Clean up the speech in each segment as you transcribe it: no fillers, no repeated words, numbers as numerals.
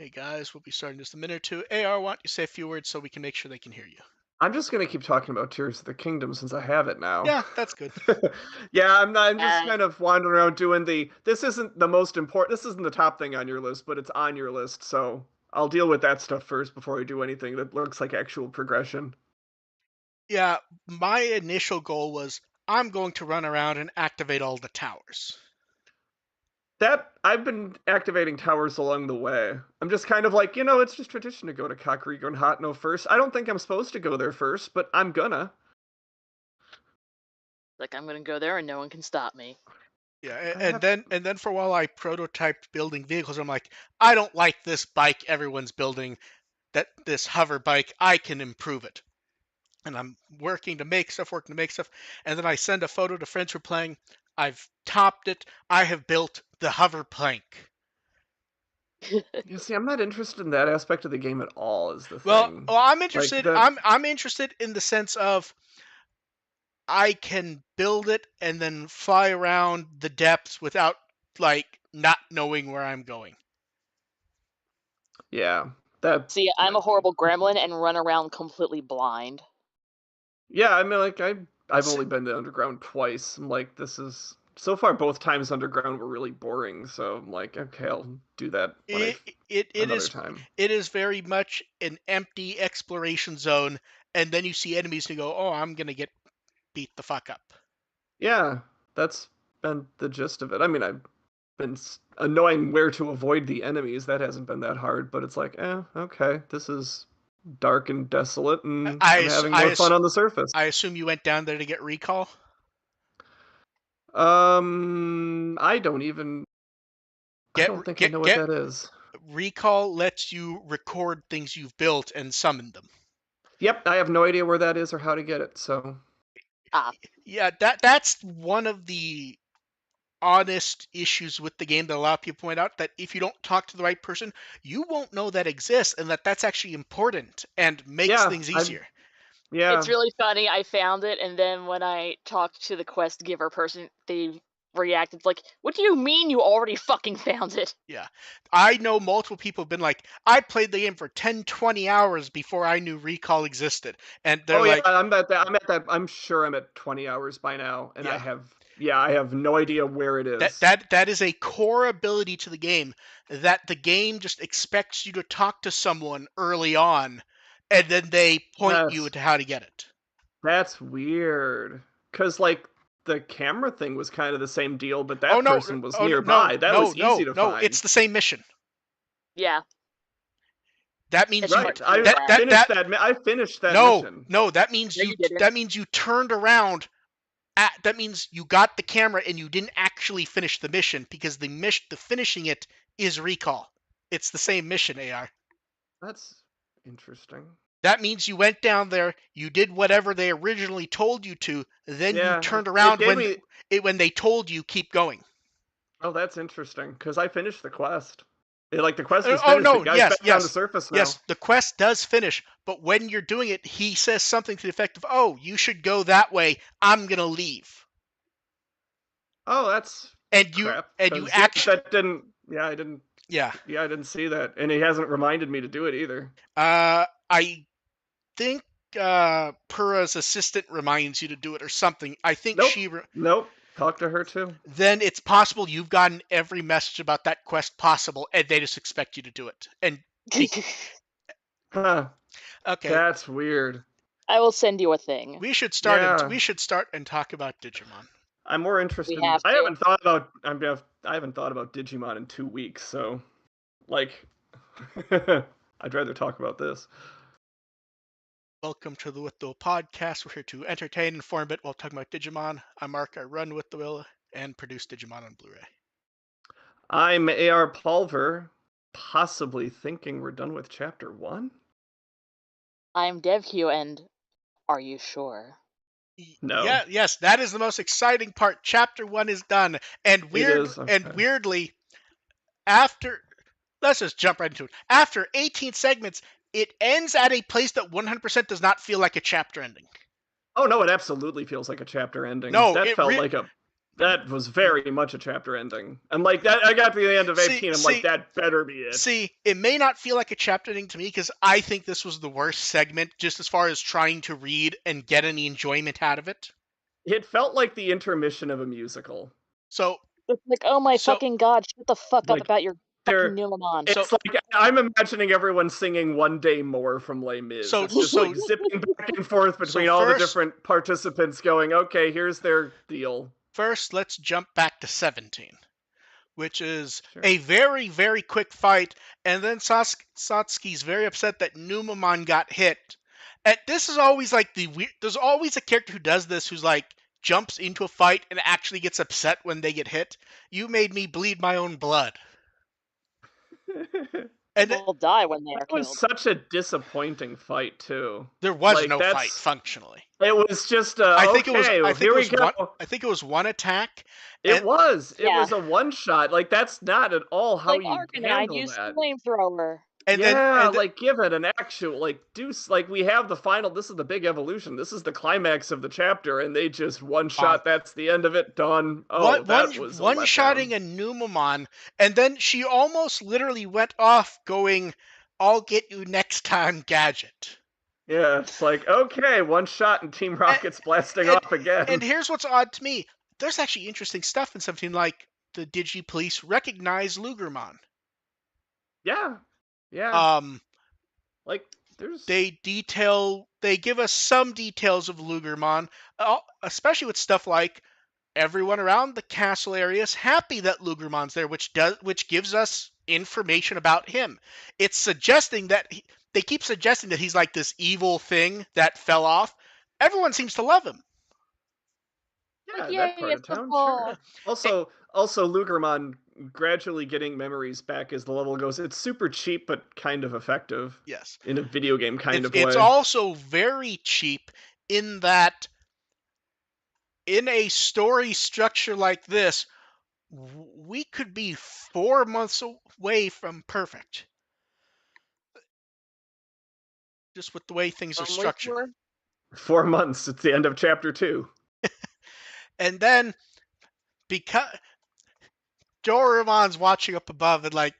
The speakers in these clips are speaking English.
Hey guys, we'll be starting just a minute or two. AR, why don't you say a few words so we can make sure they can hear you? I'm just gonna keep talking about Tears of the Kingdom since I have it now. Yeah, that's good. Yeah, I'm just kind of wandering around doing this isn't the most important, this isn't the top thing on your list, but it's on your list, so I'll deal with that stuff first before I do anything that looks like actual progression. Yeah, my initial goal was I'm going to run around and activate all the towers. That I've been activating towers along the way. I'm just kind of like, it's just tradition to go to Kakariko and Hatno first. I don't think I'm supposed to go there first, but I'm gonna. Like, I'm gonna go there and no one can stop me. Yeah, I and have then for a while I prototyped building vehicles. I'm like, I don't like this bike everyone's building, this hover bike. I can improve it. And I'm working to make stuff, and then I send a photo to friends who are playing. I've topped it. I have built the hover plank. You see, I'm not interested in that aspect of the game at all, is the Well, thing. well, I'm Like interested. the I'm interested in the sense of I can build it and then fly around the depths without like not knowing where I'm going. Yeah, that See, I'm a might be. horrible gremlin and run around completely blind. Yeah, I mean, like I've S- only been to underground twice. I'm like, this is so far both times underground were really boring. So I'm like, okay, I'll do that when It, it another is time. very much an empty exploration zone, and then you see enemies and you go, "Oh, I'm gonna get beat the fuck up." Yeah, that's been the gist of it. I mean, I've been annoying where to avoid the enemies. That hasn't been that hard, but it's like, okay, this is dark and desolate, and I I'm ass- having I more ass- fun on the surface. I assume you went down there to get recall. I don't even. I Get don't think I know get what get that is. recall lets you record things you've built and summon them. Yep, I have no idea where that is or how to get it. So Ah, Yeah, that's one of the honest issues with the game that a lot of people point out, that if you don't talk to the right person, you won't know that exists, and that's actually important and makes yeah, things I've easier. it's yeah. really funny. I found it, and then when I talked to the quest giver person, they reacted like, "What do you mean you already fucking found it?" Yeah. I know multiple people have been like, I played the game for 10, 20 hours before I knew recall existed. And they're Oh yeah, like, I'm at that. I'm sure I'm at 20 hours by now, and yeah, I have no idea where it that is. that that is a core ability to the game, that the game just expects you to talk to someone early on, and then they point you That's to how to get it. that's weird. Cause like the camera thing was kind of the same deal, but Oh that no, person was oh no, nearby. That no, was easy no, to no, it's find. the same mission. Yeah, That means it's you Right. much I bad. finished that. I finished that no, mission. no, No, you didn't. that means you turned around. That means you got the camera and you didn't actually finish the mission, because the finishing it is recall. It's the same mission, AR. That's interesting. That means you went down there, you did whatever they originally told you to, then you Yeah, turned it around gave me. when they told you keep going. Oh, that's interesting. Because I finished the quest. Like the quest is Oh finished. The no, guy's yes, back on the yes, surface yes. now. The quest does finish, but when you're doing it, he says something to the effect of, "Oh, you should go that way. I'm gonna leave." Oh, that's And you crap. and you 'Cause, yeah, actually that didn't. Yeah, I didn't. yeah. Yeah, I didn't see that, and he hasn't reminded me to do it either. I think Pura's assistant reminds you to do it or something. I think Nope. Nope. Talk to her too. then it's possible you've gotten every message about that quest possible, and they just expect you to do it. And Huh. okay, That's weird. I will send you a thing. we should start Yeah. and talk about Digimon. I'm more We interested. have I to. haven't thought about. I haven't thought about Digimon in 2 weeks, so like, I'd rather talk about this. Welcome to the With the Will podcast. We're here to entertain, inform a bit while talking about Digimon. I'm Mark. I run With the Will and produce Digimon on Blu-ray. I'm AR Pulver, possibly thinking we're done with chapter 1. I'm DevHugh, and are you sure? No, Yes, that is the most exciting part. Chapter 1 is done, and it is. Okay. weirdly, after let's just jump right into it. After 18 segments, it ends at a place that 100% does not feel like a chapter ending. Oh no, it absolutely feels like a chapter ending. No, That felt like a. That was very much a chapter ending. And like that, I got to the end of 18. I'm like, that better be it. See, it may not feel like a chapter ending to me because I think this was the worst segment, just as far as trying to read and get any enjoyment out of it. It felt like the intermission of a musical. So It's like, oh my fucking god, shut the fuck up Like, about your there, fucking Numamon. it's like I'm imagining everyone singing "One Day More" from Les Mis. So- It's just so- like zipping back and forth between all the different participants, going, "Okay, here's their deal." First, let's jump back to 17, which is Sure. a very, very quick fight, and then Satsuki's very upset that Numamon got hit. And this is always like the weird. There's always a character who does this, who's like jumps into a fight and actually gets upset when they get hit. You made me bleed my own blood. And People die when they are That was killed. such a disappointing fight too. there was Like, no fight that's- functionally. It was just I think okay. it was. Here we go. I think it was one attack. It was. It Yeah. was a one shot. Like, that's not at all how Like you Arcanine handle used that. flamethrower. And yeah, then like give it an actual like we have the final. This is the big evolution. This is the climax of the chapter, and they just one shot. That's the end of it. Done. Oh, that was a one-shotting letdown. a Numamon, and then she almost literally went off going, "I'll get you next time, Gadget." Yeah, it's like, okay, one shot and Team Rocket's blasting off again. And here's what's odd to me: there's actually interesting stuff in 17, like the Digi Police recognize Lugermon. Yeah. Yeah. Like, there's They give us some details of Lugermon, especially with stuff like everyone around the castle area is happy that Lugermon's there, which gives us information about him. It's suggesting that they keep suggesting that he's like this evil thing that fell off. Everyone seems to love him. yeah, Like, that yay, part of it's the town, fall. sure. Also, Lugermon gradually getting memories back as the level goes. It's super cheap, but kind of effective. Yes. In a video game kind of way. It's also very cheap in that in a story structure like this, we could be 4 months away from perfect. Just with the way things are structured. 4 months. It's the end of chapter 2. And then, because Doraemon's watching up above, and like,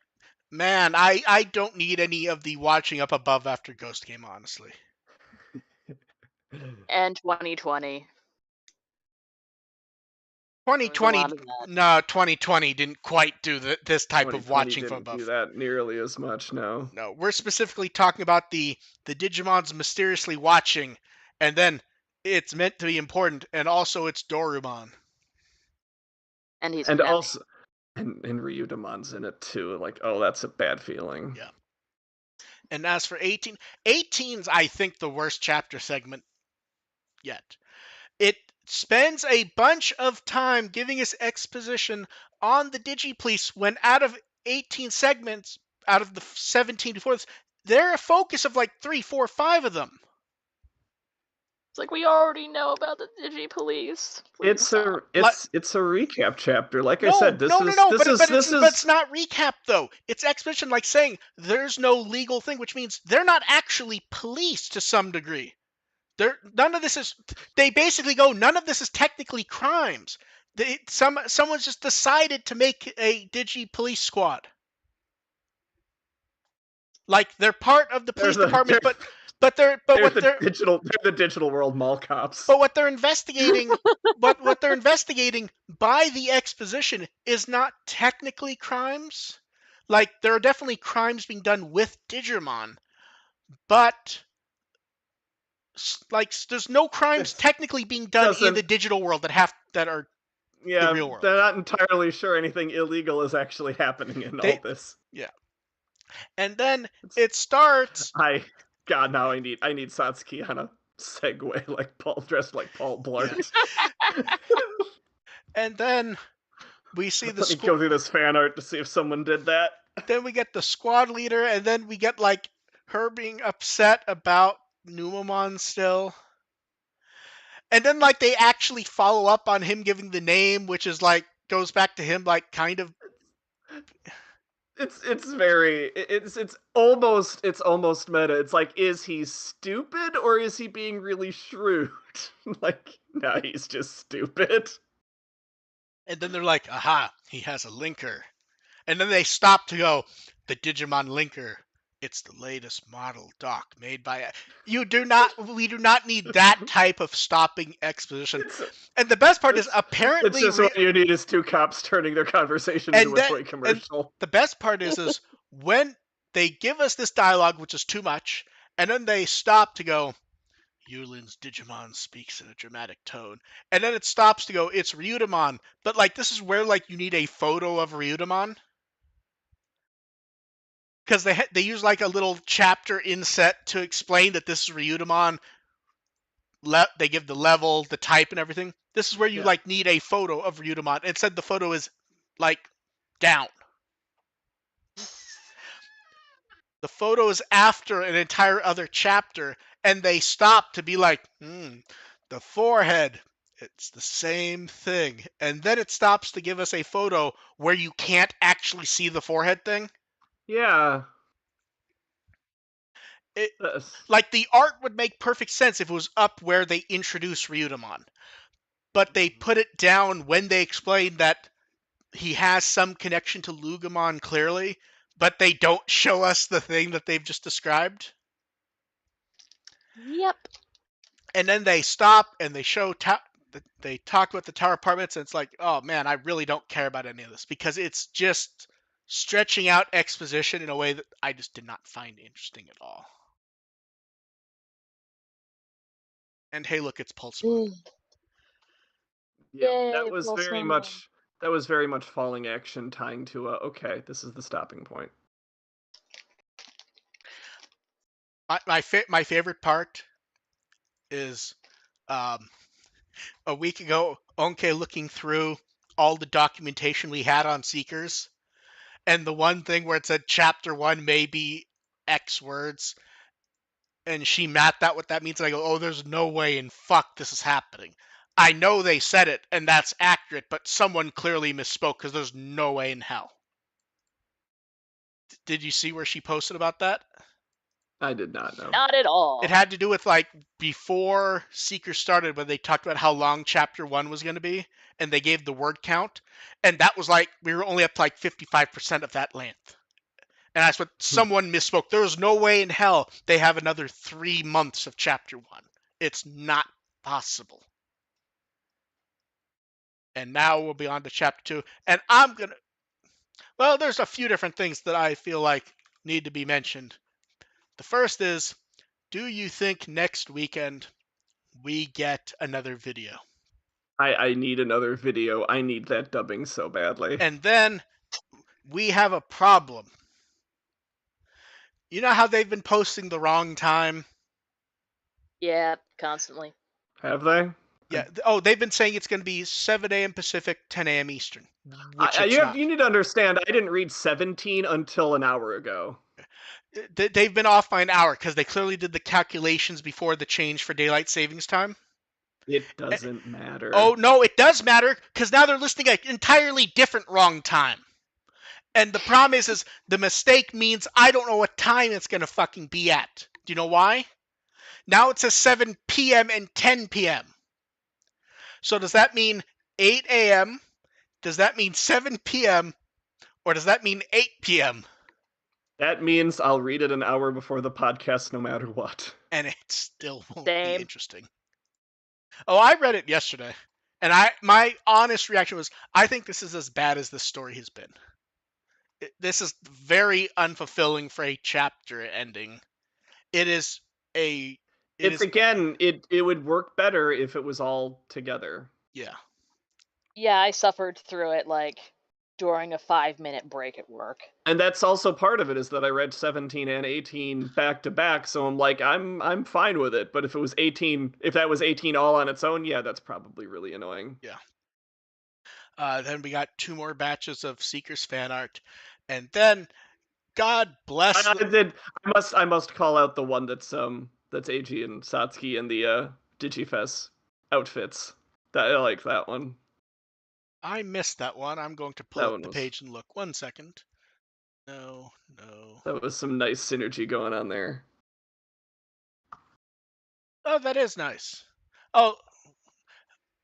man, I don't need any of the watching up above after Ghost Game, honestly. And 2020. 2020 didn't quite do this type of watching from didn't above. do that nearly as much, no. No, we're specifically talking about the Digimon's mysteriously watching, and then it's meant to be important, and also it's Doraemon. And he's also and Ryudamon's in it too. Like, oh, that's a bad feeling. Yeah. And as for 18's I think the worst chapter segment yet. It spends a bunch of time giving us exposition on the Digipolice when out of 18 segments, out of the 17 before this, they're a focus of like 3, 4, 5 of them. It's like, we already know about the Digipolice. It's a recap chapter. Like I said, but it's not recap though. It's exposition, like saying there's no legal thing, which means they're not actually police to some degree. None of this is. They basically go, none of this is technically crimes. Someone's just decided to make a Digi police squad. Like they're part of the police department, but they're the digital world mall cops. But what they're investigating, what they're investigating by the exposition is not technically crimes. Like there are definitely crimes being done with Digimon, but like there's no crimes technically being done in the digital world that are the real world. They're not entirely sure anything illegal is actually happening in all this. Yeah. And then it starts. God, now I need Satsuki on a Segway like Paul, dressed like Paul Blart. Yeah. And then we see Let me go through this fan art to see if someone did that. Then we get the squad leader, and then we get like her being upset about Numamon still. And then like they actually follow up on him giving the name, which is like goes back to him like kind of. It's almost meta. It's like, is he stupid or is he being really shrewd? Like, no, he's just stupid. And then they're like, aha, he has a linker. And then they stop to go, the Digimon linker. It's the latest model dock made by. We do not need that type of stopping exposition. And the best part is apparently it's just what you need is two cops turning their conversation into a toy commercial. The best part is when they give us this dialogue, which is too much, and then they stop to go, Yulin's Digimon speaks in a dramatic tone, and then it stops to go, it's Ryudomon. But like this is where like you need a photo of Ryudomon. Because they use like a little chapter inset to explain that this is Ryudomon. They give the level, the type, and everything. This is where you like need a photo of Ryudomon. Instead, the photo is like down. The photo is after an entire other chapter, and they stop to be like, the forehead. It's the same thing. And then it stops to give us a photo where you can't actually see the forehead thing. Yeah. Like the art would make perfect sense if it was up where they introduce Ryudomon. But they put it down when they explain that he has some connection to Lugumon clearly, but they don't show us the thing that they've just described. Yep. And then they stop and they show they talk about the tower apartments, and it's like, oh man, I really don't care about any of this because it's just stretching out exposition in a way that I just did not find interesting at all. And hey, look, it's Pulsemon. Yeah, that was very much falling action tying to okay, this is the stopping point. My favorite part is a week ago, Onke looking through all the documentation we had on Seekers, and the one thing where it said chapter 1 may be X words, and she mapped out what that means, and I go, oh, there's no way in fuck this is happening. I know they said it, and that's accurate, but someone clearly misspoke, because there's no way in hell. Did you see where she posted about that? I did not know. Not at all. It had to do with like before Seekers started, when they talked about how long chapter 1 was going to be, and they gave the word count, and that was like we were only up to like 55% of that length. And that's what someone misspoke. There was no way in hell they have another 3 months of chapter 1. It's not possible. And now we'll be on to chapter 2, and well, there's a few different things that I feel like need to be mentioned. The first is, do you think next weekend we get another video? I need another video. I need that dubbing so badly. And then we have a problem. You know how they've been posting the wrong time? Yeah, constantly. Have they? Yeah. Oh, they've been saying it's going to be 7 a.m. Pacific, 10 a.m. Eastern. You need to understand, I didn't read 17 until an hour ago. They've been off by an hour because they clearly did the calculations before the change for daylight savings time. It doesn't matter. Oh, no, it does matter because now they're listing an entirely different wrong time. And the problem is the mistake means I don't know what time it's going to fucking be at. Do you know why? Now it says 7 p.m. and 10 p.m. So does that mean 8 a.m., does that mean 7 p.m., or does that mean 8 p.m.? That means I'll read it an hour before the podcast no matter what. And it still won't be Same. interesting. Oh, I read it yesterday, and my honest reaction was, I think this is as bad as the story has been. This is very unfulfilling for a chapter ending. It is a. It It's is. again, it would work better if it was all together. Yeah. Yeah, I suffered through it like during a 5-minute break at work. And that's also part of it, is that I read 17 and 18 back to back, so I'm like, I'm fine with it. But if it was 18, if that was 18 all on its own, yeah, that's probably really annoying. Yeah. Then we got 2 more batches of Seekers fan art, and then God bless. I did. I must call out the one that's Eiji and Satsuki in the Digifest outfits. That I like that one. I missed that one. I'm going to pull That up one the was page and look. 1 second. No. that was some nice synergy going on there. Oh, that is nice. Oh,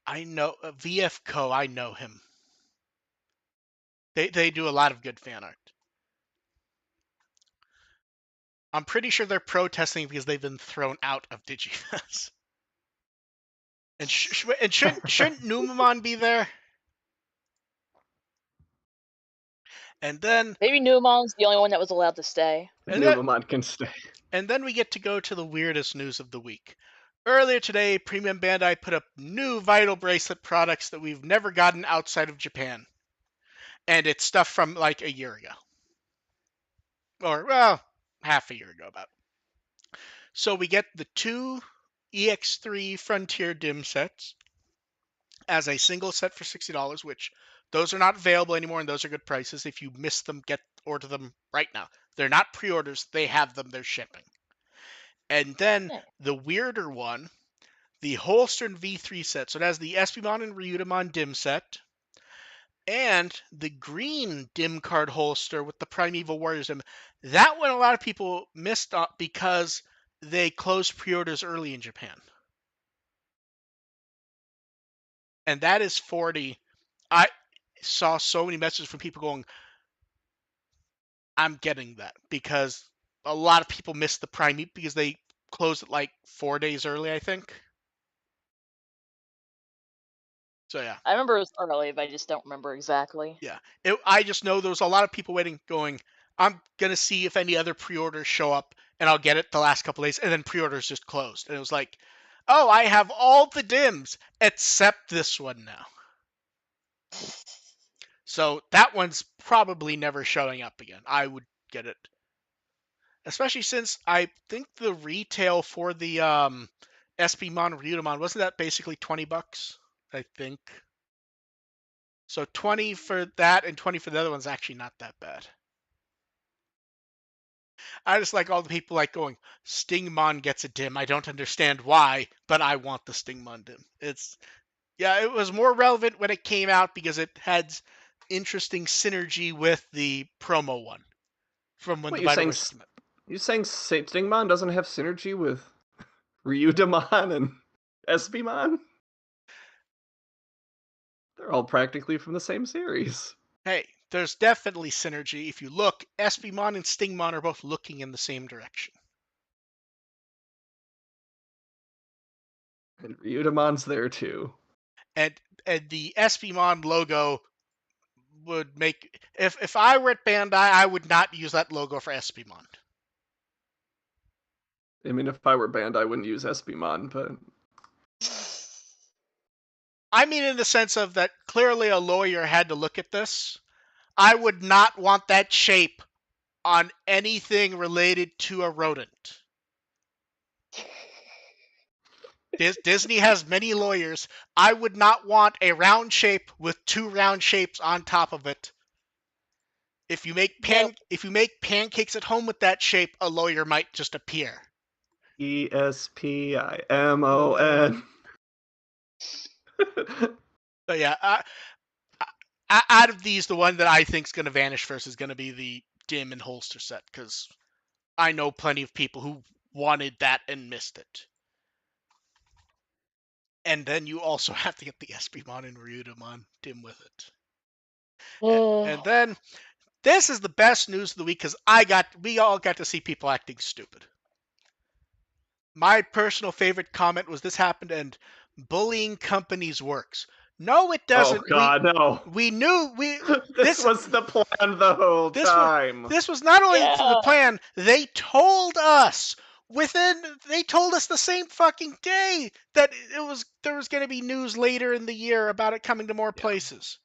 I know VF Co. I know him. They do a lot of good fan art. I'm pretty sure they're protesting because they've been thrown out of Digifest. And shouldn't Numamon be there? And then Maybe Numon's the only one that was allowed to stay. and then Numamon can stay. and then we get to go to the weirdest news of the week. Earlier today, Premium Bandai put up new Vital Bracelet products that we've never gotten outside of Japan. And it's stuff from like a year ago. Or, well, half a year ago about. So we get the 2 EX3 Frontier Dim sets as a single set for $60, which those are not available anymore, and those are good prices. If you miss them, order them right now. They're not pre-orders, they have them, they're shipping. And then Nice. the weirder one, the Holstein V3 set. So it has the Espimon and Ryutamon dim set, and the green dim card holster with the Primeval Warriors dim. That one a lot of people missed up because they closed pre-orders early in Japan. And that is 40. I saw so many messages from people going, I'm getting that, because a lot of people missed the Prime because they closed it like 4 days early, I think. So yeah. I remember it was early, but I just don't remember exactly. Yeah. I just know there was a lot of people waiting, going, I'm going to see if any other pre-orders show up, and I'll get it the last couple days, and then pre-orders just closed. And it was like, oh, I have all the dims except this one now. So that one's probably never showing up again. I would get it. Especially since I think the retail for the Espimon Ryutamon, wasn't that basically $20? I think. So 20 for that and 20 for the other one's actually not that bad. I just like all the people like going, Stingmon gets a dim. I don't understand why, but I want the Stingmon dim. It was more relevant when it came out because it had interesting synergy with the promo one from when What the you're Vital saying? Race came out. You're saying Stingmon doesn't have synergy with Ryutamon and Espimon? They're all practically from the same series. Hey, there's definitely synergy. If you look, Espimon and Stingmon are both looking in the same direction. And Ryutamon's there too. And the Espimon logo would make, if I were at Bandai, I would not use that logo for Espimon. I mean, if I were banned, I wouldn't use Espimon, but I mean, in the sense of that clearly a lawyer had to look at this. I would not want that shape on anything related to a rodent. Disney has many lawyers. I would not want a round shape with 2 round shapes on top of it. If you make Nope. pancakes at home with that shape, a lawyer might just appear. Espimon. But yeah, out of these, the one that I think is going to vanish first is going to be the dim and holster set, because I know plenty of people who wanted that and missed it. And then you also have to get the Espimon and Ryudomon Dim with it. And then this is the best news of the week because we all got to see people acting stupid. My personal favorite comment was this happened and bullying companies works. No, it doesn't. Oh God, no. We knew This was the plan the whole time. this was not only Yeah. the plan. They told us they told us the same fucking day that there was going to be news later in the year about it coming to more Yeah. places.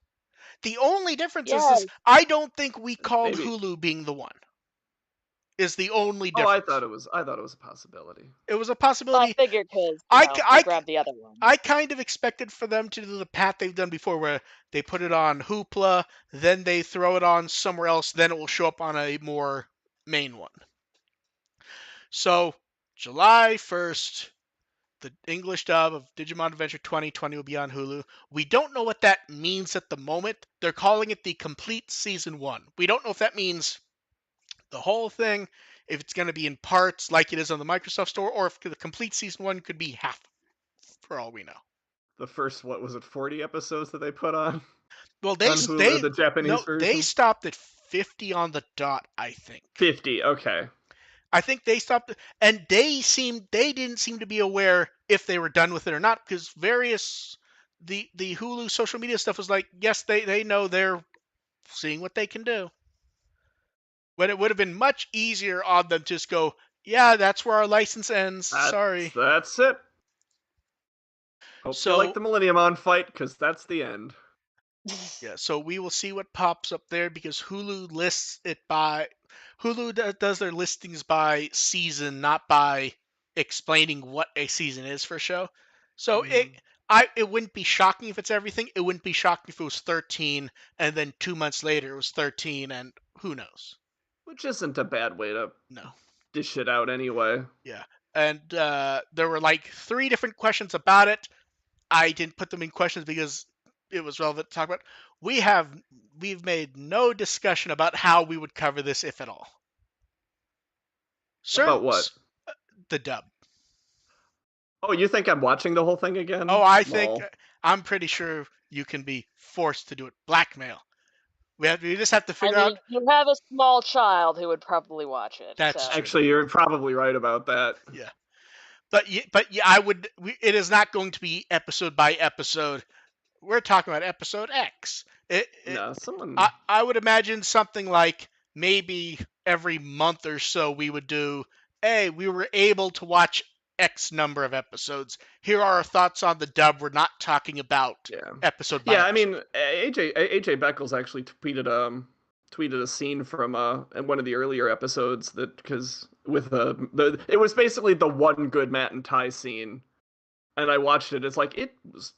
The only difference is Yes. I don't think we called Maybe. Hulu being the one. Is the only Oh, I difference. thought it was a possibility. It was a I possibility. figured because I they grabbed the other one. I kind of expected for them to do the path they've done before, where they put it on Hoopla, then they throw it on somewhere else, then it will show up on a more main one. So, July 1st, the English dub of Digimon Adventure 2020 will be on Hulu. We don't know what that means at the moment. They're calling it the complete season 1. We don't know if that means the whole thing, if it's going to be in parts like it is on the Microsoft Store, or if the complete season 1 could be half, for all we know. The first, what was it, 40 episodes that they put on? Well, On Hulu, the Japanese version? they stopped at 50 on the dot, I think. 50, okay. I think they stopped, and they didn't seem to be aware if they were done with it or not, because the Hulu social media stuff was like, yes, they know they're seeing what they can do. When it would have been much easier on them to just go, yeah, that's where our license ends. Sorry. That's it. Hope you like the Millenniumon fight, because that's the end. Yeah, so we will see what pops up there because Hulu lists it by does their listings by season, not by explaining what a season is for a show. So it wouldn't be shocking if it's everything. It wouldn't be shocking if it was 13 and then 2 months later it was 13 and who knows. Which isn't a bad way to No. dish it out anyway. Yeah. And there were like 3 different questions about it. I didn't put them in questions because it was relevant to talk about. We've made no discussion about how we would cover this, if at all. About what? The dub. Oh, you think I'm watching the whole thing again? Oh, I'm pretty sure you can be forced to do it. Blackmail. We just have to figure out. You have a small child who would probably watch it. That's true. Actually, you're probably right about that. Yeah. But I would. It is not going to be episode by episode. We're talking about episode X. I would imagine something like maybe every month or so we would do, hey, we were able to watch X number of episodes. Here are our thoughts on the dub. We're not talking about episode by episode. I mean, AJ Beckles actually tweeted a scene from in one of the earlier episodes because with it was basically the one good Matt and Ty scene. And I watched it. It's like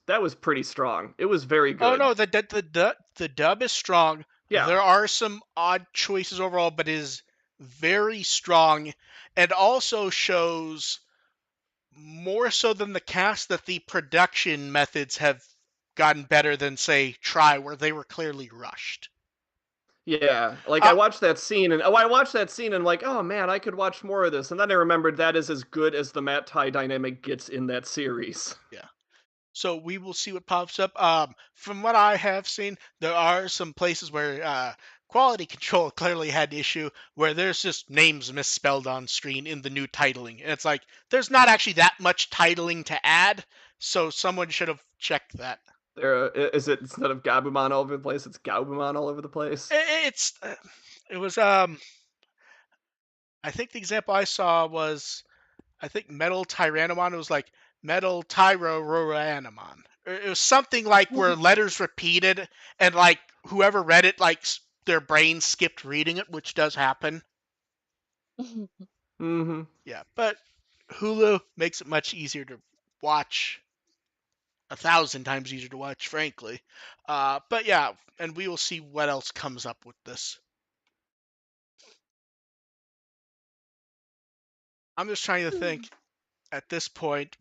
that was pretty strong. It was very good. Oh no, the dub is strong. Yeah. There are some odd choices overall, but is very strong, and also shows more so than the cast that the production methods have gotten better than say Try, where they were clearly rushed. Yeah, like I watched that scene and like, oh man, I could watch more of this, and then I remembered that is as good as the Matt Ty dynamic gets in that series. Yeah. So we will see what pops up. From what I have seen, there are some places where quality control clearly had issue, where there's just names misspelled on screen in the new titling. And it's like, there's not actually that much titling to add, so someone should have checked that. Is it instead of Gabumon all over the place, it's Gaubumon all over the place? It was, I think the example I saw was, I think Metal Tyrannomon. It was like Metal Tyrannomon. It was something like where letters repeated and like whoever read it, like their brain skipped reading it, which does happen. Mm-hmm. Yeah, but Hulu makes it much easier to watch. 1,000 times easier to watch, frankly. But yeah, and we will see what else comes up with this. I'm just trying to think, at this point,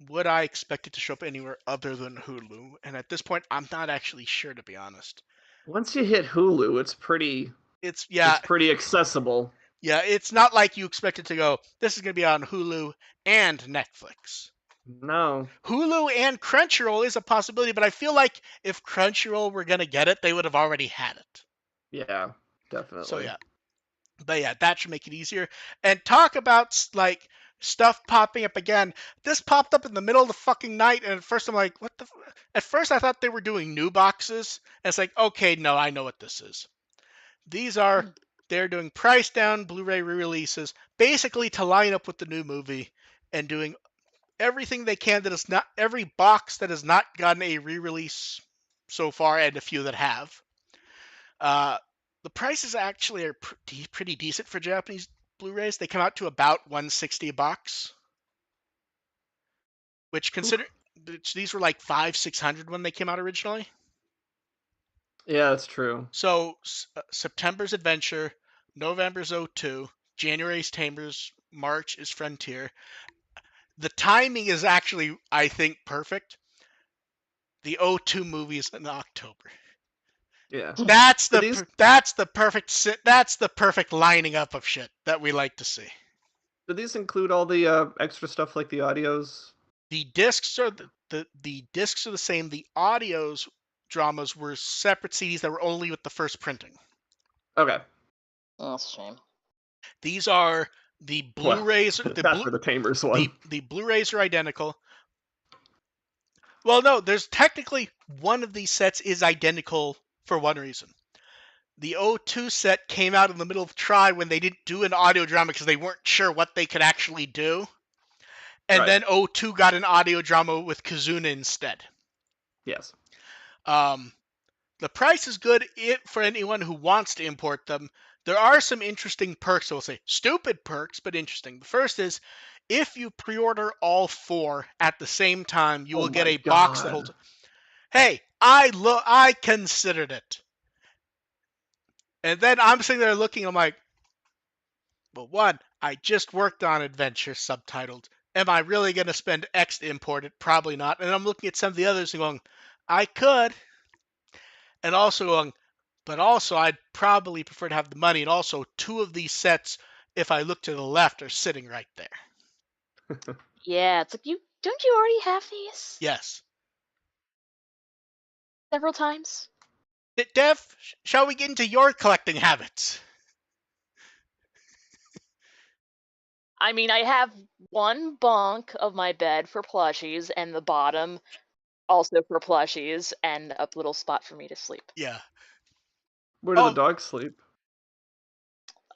would I expect it to show up anywhere other than Hulu? And at this point, I'm not actually sure, to be honest. Once you hit Hulu, it's pretty accessible. Yeah, it's not like you expect it to go, this is going to be on Hulu and Netflix. No. Hulu and Crunchyroll is a possibility, but I feel like if Crunchyroll were gonna get it, they would have already had it. Yeah, So definitely. yeah, but yeah, that should make it easier. And talk about like stuff popping up again. This popped up in the middle of the fucking night, and at first I'm like, what the? At first I thought they were doing new boxes, and it's like, okay, no, I know what this is. These are they're doing price down Blu-ray re-releases, basically to line up with the new movie, and doing everything they can that is not every box that has not gotten a re-release so far, and a few that have. Uh, the prices actually are pretty decent for Japanese Blu-rays. They come out to about 160 a box, which consider these were like 500-600 when they came out originally. Yeah, that's true. So September's Adventure, November's O2, January's Tamers, March is Frontier. The timing is actually, I think, perfect. The O2 movie is in October. Yeah. That's Do the these that's the perfect lining up of shit that we like to see. do these include all the extra stuff like the audios? The discs are the discs are the same. The audios dramas were separate CDs that were only with the first printing. Okay. Oh, that's a shame. These are the Well, Blu-rays. not for the Tamers one. The Blu-rays are identical. Well, no, there's technically one of these sets is identical for one reason. The O2 set came out in the middle of Try when they didn't do an audio drama because they weren't sure what they could actually do. And Right. then O2 got an audio drama with Kazuna instead. Yes. Um, the price is good for anyone who wants to import them. There are some interesting perks. I will say stupid perks, but interesting. The first is if you pre-order all 4 at the same time, you Oh will get my a box that holds. god. Hey, I considered it, and then I'm sitting there looking. I'm like, well, one, I just worked on Adventure subtitled. Am I really going to spend X to import it? Probably not. And I'm looking at some of the others and going, I could. And also going, but also I'd probably prefer to have the money. And also 2 of these sets, if I look to the left, are sitting right there. Yeah, it's like you don't you already have these Yes. several times? Dev, shall we get into your collecting habits? I mean, I have one bunk of my bed for plushies, and the bottom also for plushies, and a little spot for me to sleep. Yeah. Where do the Oh, dogs sleep?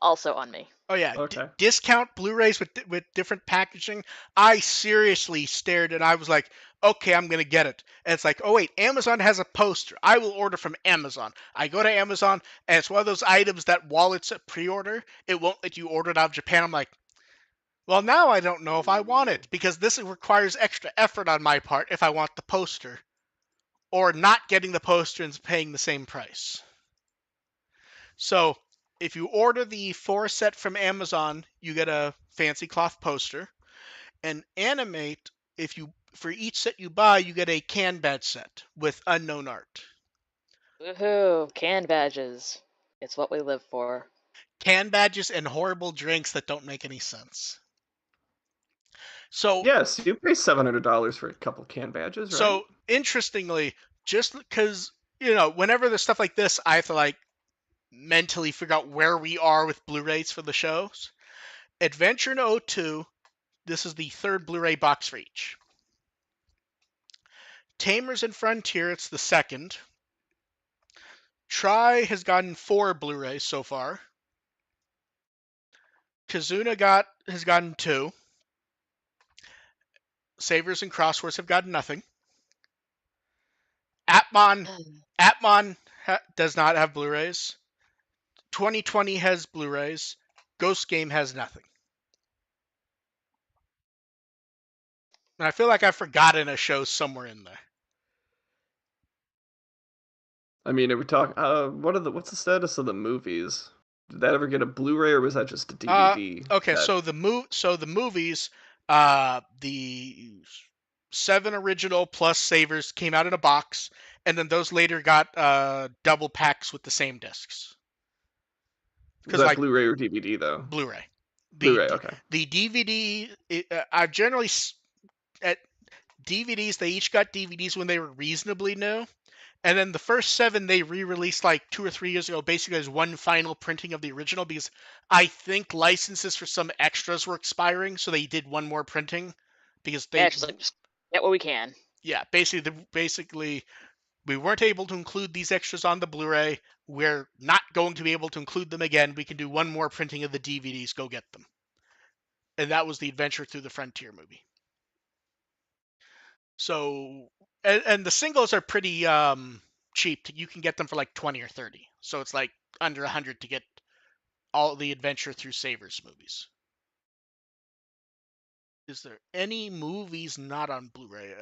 Also on me. Oh yeah, Okay. discount Blu-rays with different packaging. I seriously stared and I was like, okay, I'm gonna get it. And it's like, oh wait, Amazon has a poster. I will order from Amazon. I go to Amazon and it's one of those items that while it's a pre-order, it won't let you order it out of Japan. I'm like, well now I don't know if I want it because this requires extra effort on my part if I want the poster, or not getting the poster and paying the same price. So if you order the 4 set from Amazon, you get a fancy cloth poster. And Animate, if you for each set you buy, you get a can badge set with unknown art. Woohoo! Can badges. It's what we live for. Can badges and horrible drinks that don't make any sense. So Yes, you pay $700 for a couple can badges, right? so interestingly, just because whenever there's stuff like this, I have to like mentally figure out where we are with Blu-rays for the shows. Adventure in O2, this is the 3rd Blu-ray box for each. Tamers and Frontier, it's the 2nd. Try has gotten 4 Blu-rays so far. Kazuna has gotten 2. Savers and Crosswords have gotten nothing. Atmon does not have Blu-rays. 2020 has Blu-rays. Ghost Game has nothing. And I feel like I've forgotten a show somewhere in there. I mean, are we talking? What's the status of the movies? Did that ever get a Blu-ray or was that just a DVD? Okay, That so the movies, the 7 original plus Savers came out in a box, and then those later got double packs with the same discs. was Because that like Blu-ray or DVD though? Blu-ray, Blu-ray, okay. the DVD, I've generally at DVDs, they each got DVDs when they were reasonably new. And then the first 7 they re-released like 2 or 3 years ago, basically as one final printing of the original, because I think licenses for some extras were expiring, so they did one more printing because Yeah, they, it's just like just get what we can. yeah, basically we weren't able to include these extras on the Blu-ray. We're not going to be able to include them again. We can do one more printing of the DVDs. Go get them. And that was the Adventure Through the Frontier movie. So, and the singles are pretty cheap. You can get them for like 20 or 30. So it's like under 100 to get all the Adventure Through Savers movies. Is there any movies not on Blu-ray?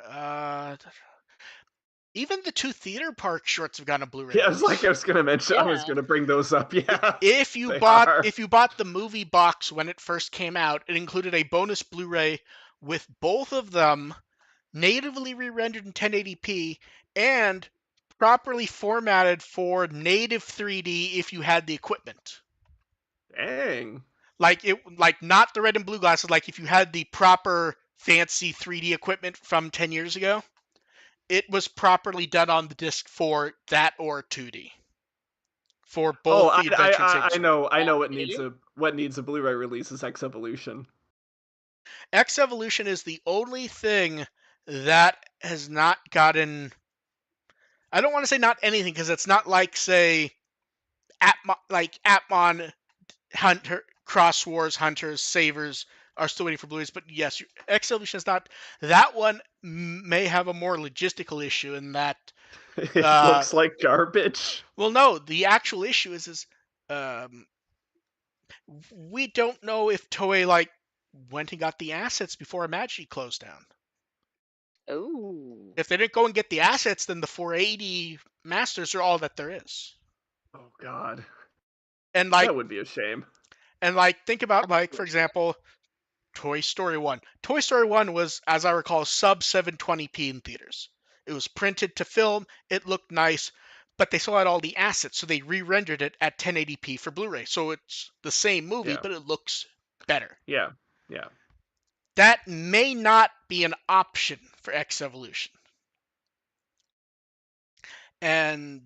Even the 2 theater park shorts have gotten a Blu-ray Yeah, it's like release. I was gonna mention. I was Yeah. gonna bring those up. Yeah, If you they bought are. the movie box when it first came out, it included a bonus Blu-ray with both of them natively re-rendered in 1080p and properly formatted for native 3D if you had the equipment. Dang. Like not the red and blue glasses, like if you had the proper fancy 3D equipment from 10 years ago, it was properly done on the disc for that or 2D. For Oh, both the Adventure and Savers movies. I know That's neat. what needs a Blu-ray release is X Evolution. X Evolution is the only thing that has not gotten. I don't want to say not anything because it's not like say Atmon Hunter, Cross Wars, Hunters, Savers are still waiting for Blu-rays. But yes, X Evolution is not. That one may have a more logistical issue in that. It looks like garbage. Well, no, the actual issue is um, we don't know if Toei like went and got the assets before Imagi closed down. Oh. If they didn't go and get the assets, then the 480 masters are all that there is. Oh God, And like that would be a shame. think about like for example, Toy Story 1. Toy Story 1 was, as I recall, sub 720p in theaters. It was printed to film, it looked nice, but they still had all the assets, so they re-rendered it at 1080p for Blu-ray. So it's the same movie, Yeah, but it looks better. yeah, yeah. That may not be an option for X Evolution. And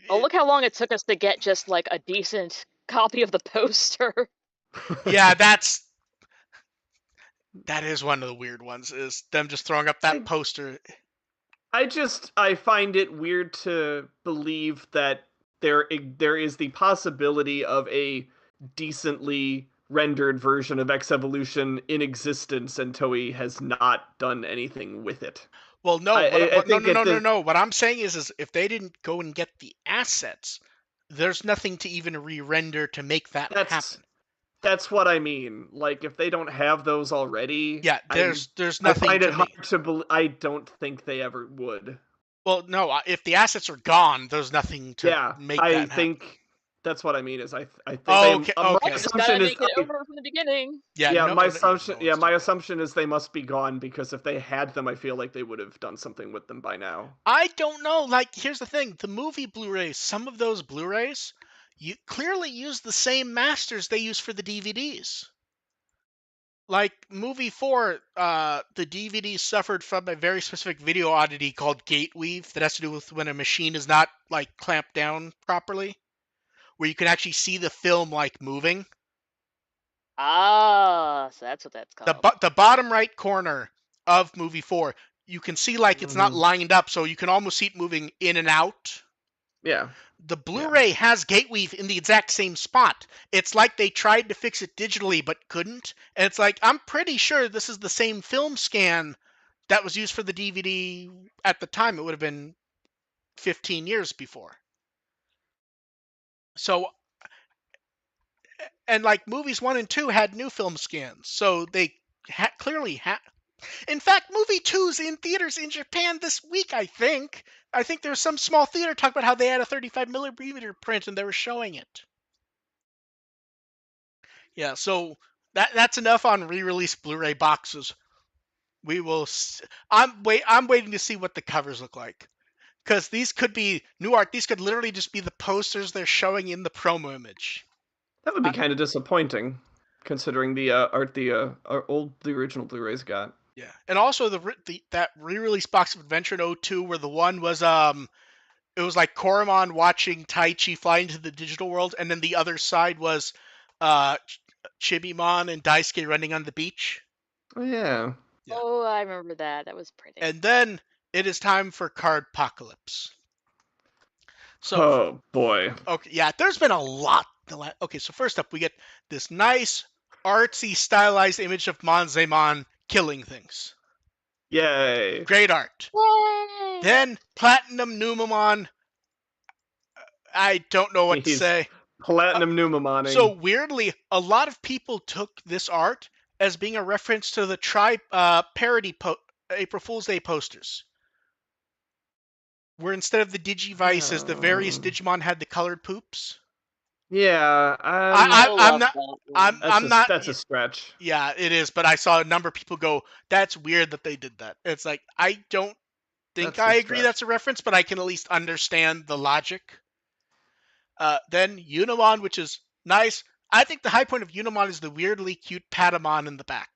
Oh, look how long it took us to get just like a decent copy of the poster. yeah, that is one of the weird ones, is them just throwing up that poster. I find it weird to believe that there is the possibility of a decently rendered version of X Evolution in existence, and Toei has not done anything with it. Well, no, I no, think no, no, at no, the no. What I'm saying is if they didn't go and get the assets, there's nothing to even re-render to make that that's happen. that's what I mean. Like if they don't have those already, Yeah, I there's I nothing find to it hard make. to I don't think they ever would. Well, no, if the assets are gone, there's nothing to Yeah, make I that happen. think that's what I mean. Is I think they Oh, okay, my Right, okay. just gotta assumption is make it over from the beginning. Yeah, yeah no, my no, yeah, assumption no yeah one's my doing that. assumption is they must be gone because if they had them, I feel like they would have done something with them by now. I don't know. Like, here's the thing: the movie Blu-rays, some of those Blu-rays, you clearly use the same masters they use for the DVDs. Like movie 4, the DVD suffered from a very specific video oddity called gate weave that has to do with when a machine is not like clamped down properly, where you can actually see the film like moving. Ah, so that's what that's called. The bottom right corner of movie 4, you can see like it's not lined up, so you can almost see it moving in and out. Yeah, The yeah. Blu-ray has gate weave in the exact same spot. It's like they tried to fix it digitally but couldn't. And it's like, I'm pretty sure this is the same film scan that was used for the DVD at the time. It would have been 15 years before. So, and like movies 1 and 2 had new film scans. So they clearly had. In fact, movie 2's in theaters in Japan this week, I think. I think there was some small theater talking about how they had a 35 millimeter print and they were showing it. Yeah, so that's enough on re-release Blu-ray boxes. We will. I'm waiting to see what the covers look like, because these could be new art. These could literally just be the posters they're showing in the promo image. That would be kind of disappointing, considering the art the original Blu-rays got. Yeah, and also that re-release box of Adventure in '02 where the one was it was like Koromon watching Taichi fly into the digital world, and then the other side was uh Chibimon and Daisuke running on the beach. Oh, yeah. Yeah. Oh, I remember that. That was pretty. And then it is time for Card Apocalypse. So Oh boy. okay, yeah, there's been a lot. Okay, so first up we get this nice artsy stylized image of Monzemon killing things. Yay. Great art. Yay! Then Platinum Numamon. I don't know what to He's say. platinum So Numamoning. weirdly, a lot of people took this art as being a reference to the parody April Fool's Day posters, where instead of the Digivices, the various Digimon had the colored poops. Yeah, People I'm love not. that one. I'm not. that's a stretch. Yeah, it is. But I saw a number of people go, "That's weird that they did that." It's like I don't think That's a I agree stretch. that's a reference, but I can at least understand the logic. Then Unimon, which is nice. I think the high point of Unimon is the weirdly cute Patamon in the back.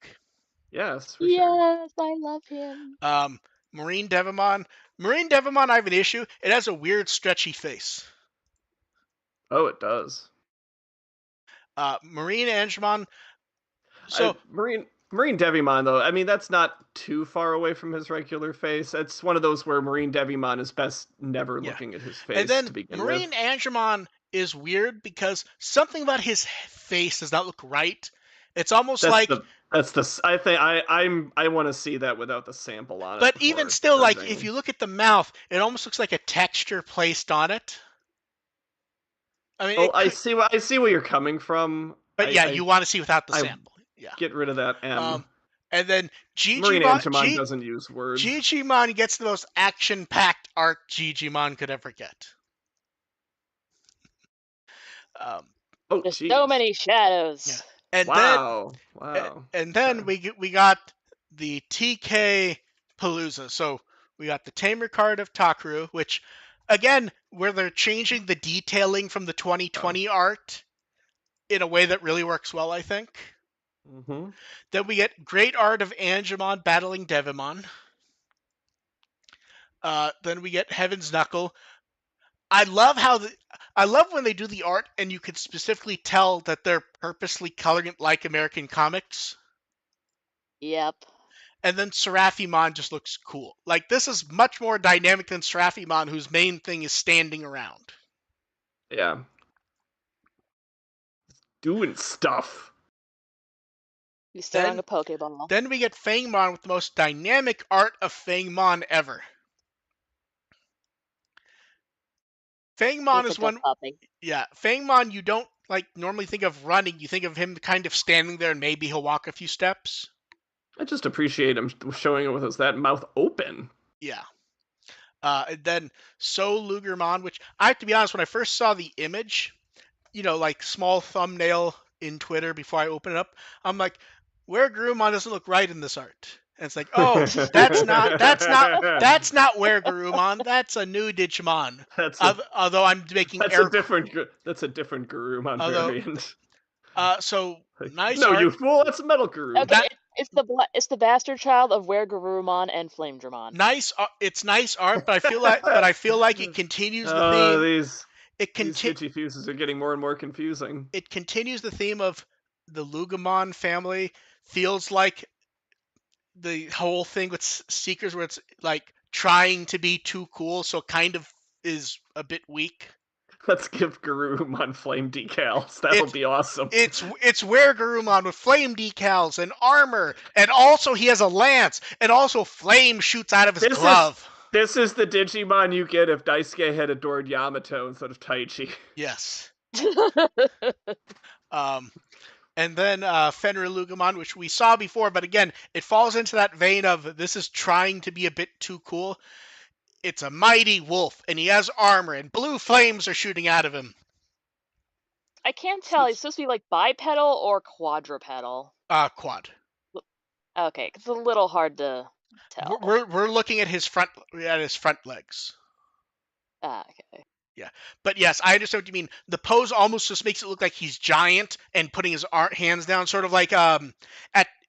Yes, for sure. Yes, I love him. Marine Devimon. Marine Devimon, I have an issue. It has a weird stretchy face. Oh, it does. Marine Angemon. So Marine Devimon though, I mean that's not too far away from his regular face. It's one of those where Marine Devimon is best never yeah, looking at his and face then to begin Marine with. Angemon is weird because something about his face does not look right. It's almost That's like, the I think I want to see that without the sample on it but even before still, like if judging. you look at the mouth, it almost looks like a texture placed on it. I mean, Oh, it could, I see where you're coming from. but yeah, you want to see without the I sample. Yeah. get rid of that M. And then Marine Angemon doesn't use words. Digimon gets the most action-packed art Digimon could ever get. Um, Oh, There's so jeez. many shadows. yeah, and Wow. then Wow. we got the TK Palooza. So we got the Tamer card of Takaru, which again, where they're changing the detailing from the 2020 art in a way that really works well, I think. Mm-hmm. Then we get great art of Angemon battling Devimon. Then we get Heaven's Knuckle. I love I love when they do the art and you could specifically tell that they're purposely coloring it like American comics. Yep. And then Seraphimon just looks cool. Like this is much more dynamic than Seraphimon, whose main thing is standing around. Yeah. Doing stuff. He's throwing Then a Pokeball. then we get Fangmon with the most dynamic art of Fangmon ever. Fangmon He's is a good one, puppy. yeah. Fangmon you don't like normally think of running. You think of him kind of standing there and maybe he'll walk a few steps. I just appreciate him showing it with us that mouth open. Yeah. And then So Lugermon, which I have to be honest, when I first saw the image, like small thumbnail in Twitter before I open it up, I'm like, where Garurumon doesn't look right in this art. And it's like, oh, that's not where Garurumon. That's a new Digimon. Although I'm making that's a different Garurumon although variant. So nice no, art. you fool! That's a metal Garurumon. Okay, it's the bastard child of Where Garurumon and Flamedramon. Nice, it's nice art, but I feel like it continues the theme. These Digifuses are getting more and more confusing. It continues the theme of the Lugamon family. Feels like the whole thing with Seekers, where it's like trying to be too cool, so kind of is a bit weak. Let's give Garurumon flame decals. That'll be awesome. It's where Garurumon with flame decals and armor, and also he has a lance, and also flame shoots out of his glove. This is the Digimon you get if Daisuke had adored Yamato instead of Taichi. Yes. And then Fenrir Lugamon, which we saw before, but again, it falls into that vein of this is trying to be a bit too cool. It's a mighty wolf, and he has armor, and blue flames are shooting out of him. I can't tell. He's supposed to be like bipedal or quadrupedal. Quad. Okay, it's a little hard to tell. We're looking at his front legs. Okay. Yeah, but yes, I understand what you mean. The pose almost just makes it look like he's giant and putting his hands down, sort of like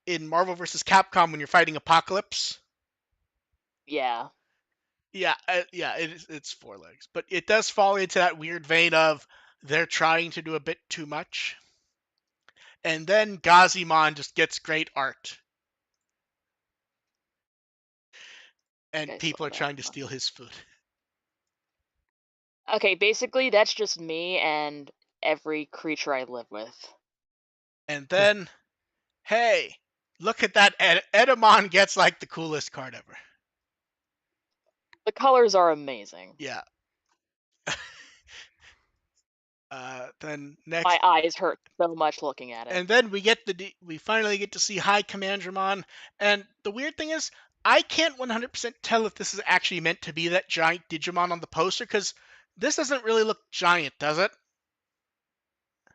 in Marvel vs. Capcom when you're fighting Apocalypse. Yeah. Yeah, it's 4 legs, but it does fall into that weird vein of they're trying to do a bit too much. And then Gazimon just gets great art, and Okay, people slow are down. trying to steal his food. Okay, basically that's just me and every creature I live with. And then, hey, look at that! Edamon gets like the coolest card ever. The colors are amazing. Yeah. Then My next, eyes hurt so much looking at it. and then we finally get to see High Commandramon. And the weird thing is, I can't 100% tell if this is actually meant to be that giant Digimon on the poster, because this doesn't really look giant, does it?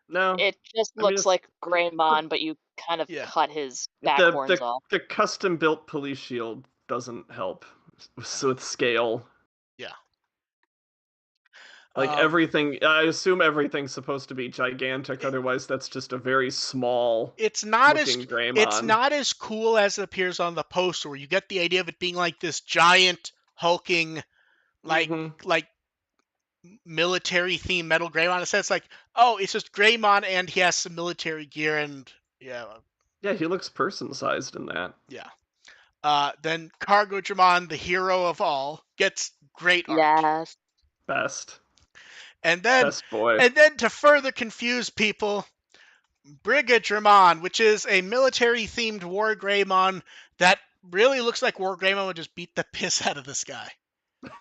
No, It just I mean looks like Greymon, the but you kind of Yeah. cut his back the horns the, off. the custom built police shield doesn't help with scale. Yeah. Like Um, everything, I assume everything's supposed to be gigantic. it, Otherwise, that's just a very small it's not as looking it's Greymon. not as cool as it appears on the poster, where you get the idea of it being like this giant hulking, like Hmm. like military themed metal Greymon. Instead, it's like, oh, it's just Greymon and he has some military gear, and yeah, Yeah, he looks person sized in that. yeah. Then Cargo Dramon, the hero of all, gets great art. Yes. Best, And then best boy. and then to further confuse people, Brigadramon, which is a military themed War Greymon that really looks like War Greymon would just beat the piss out of this guy.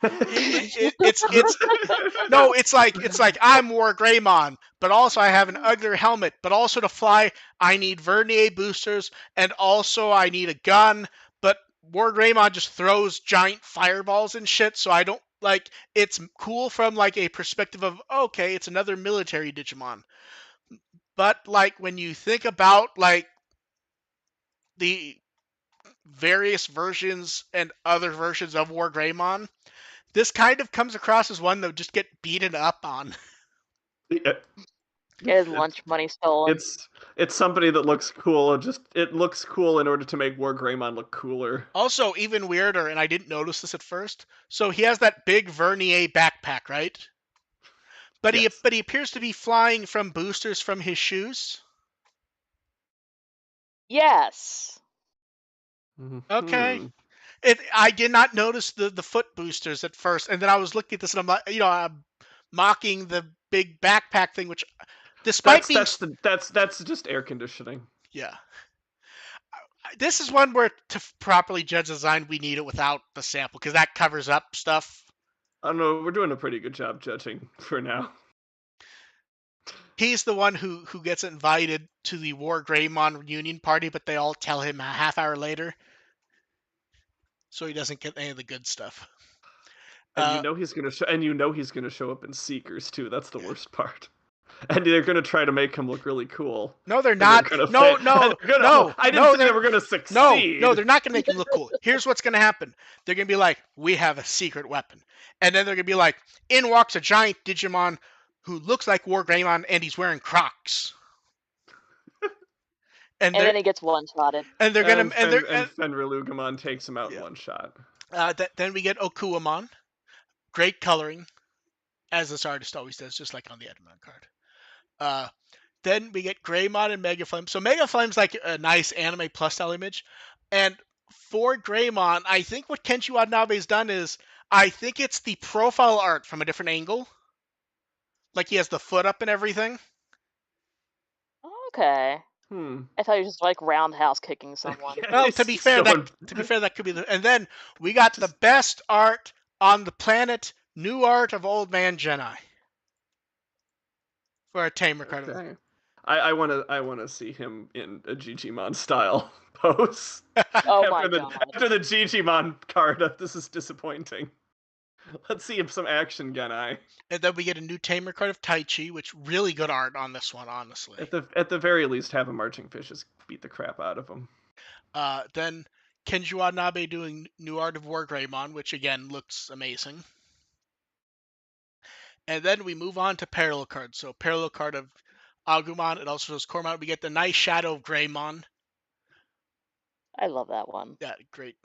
It's no, it's like I'm War Greymon, but also I have an uglier helmet. But also to fly, I need Vernier boosters, and also I need a gun. But War Greymon just throws giant fireballs and shit, so I don't like. It's cool from like a perspective of okay, it's another military Digimon. But like when you think about like the various versions and other versions of War Greymon, this kind of comes across as one that would just get beaten up on. Yeah, Get his it's lunch money stolen. it's somebody that looks cool. Just it looks cool in order to make War Greymon look cooler. Also, even weirder, and I didn't notice this at first. So he has that big Vernier backpack, right? But he Yes. but he appears to be flying from boosters from his shoes. Yes. Okay. Hmm. I did not notice the foot boosters at first, and then I was looking at this and I'm like, I'm mocking the big backpack thing, which despite being That's just air conditioning. yeah, this is one where to properly judge design, we need it without the sample because that covers up stuff. I don't know. We're doing a pretty good job judging for now. He's the one who gets invited to the War Greymon reunion party, but they all tell him a half hour later, so he doesn't get any of the good stuff. And Uh, you know he's gonna show up in Seekers too. That's the worst part. And they're gonna try to make him look really cool. no, they're And they're not. gonna No, fail. no, They're gonna, no, I didn't no, say they they're were gonna no, succeed. no, they're not gonna make him look cool. Here's what's gonna happen. They're gonna be like, we have a secret weapon, and then they're gonna be like, in walks a giant Digimon who looks like War Greymon, and he's wearing Crocs. And And they're then he gets one-shotted. and they're gonna and they're Fenrir takes him out in yeah. one shot. Then we get Okuamon. Great coloring, as this artist always does, just like on the Edmond card. Uh, then we get Greymon and Mega Flame. So Mega Flame's like a nice anime plus style image. And for Greymon, I think what Kenshi Watanabe's done is, I think it's the profile art from a different angle. Like he has the foot up and everything. Okay. Hmm. I thought he was just like roundhouse kicking someone. Yeah, Well, he's to be fair, that could be the. And then we got the best art on the planet, new art of Old Man Jedi for a tamer card. Okay. I wanna see him in a Digimon style pose. Oh my god. After the Digimon card, this is disappointing. Let's see some action, Genai. And then we get a new tamer card of Taichi, which really good art on this one, honestly. At the very least, have a marching fishes beat the crap out of him. Then Kenji Watanabe doing new art of War Greymon, which again looks amazing. And then we move on to parallel cards. So parallel card of Agumon, it also shows Cormon. We get the nice shadow of Greymon. I love that one. Yeah, great.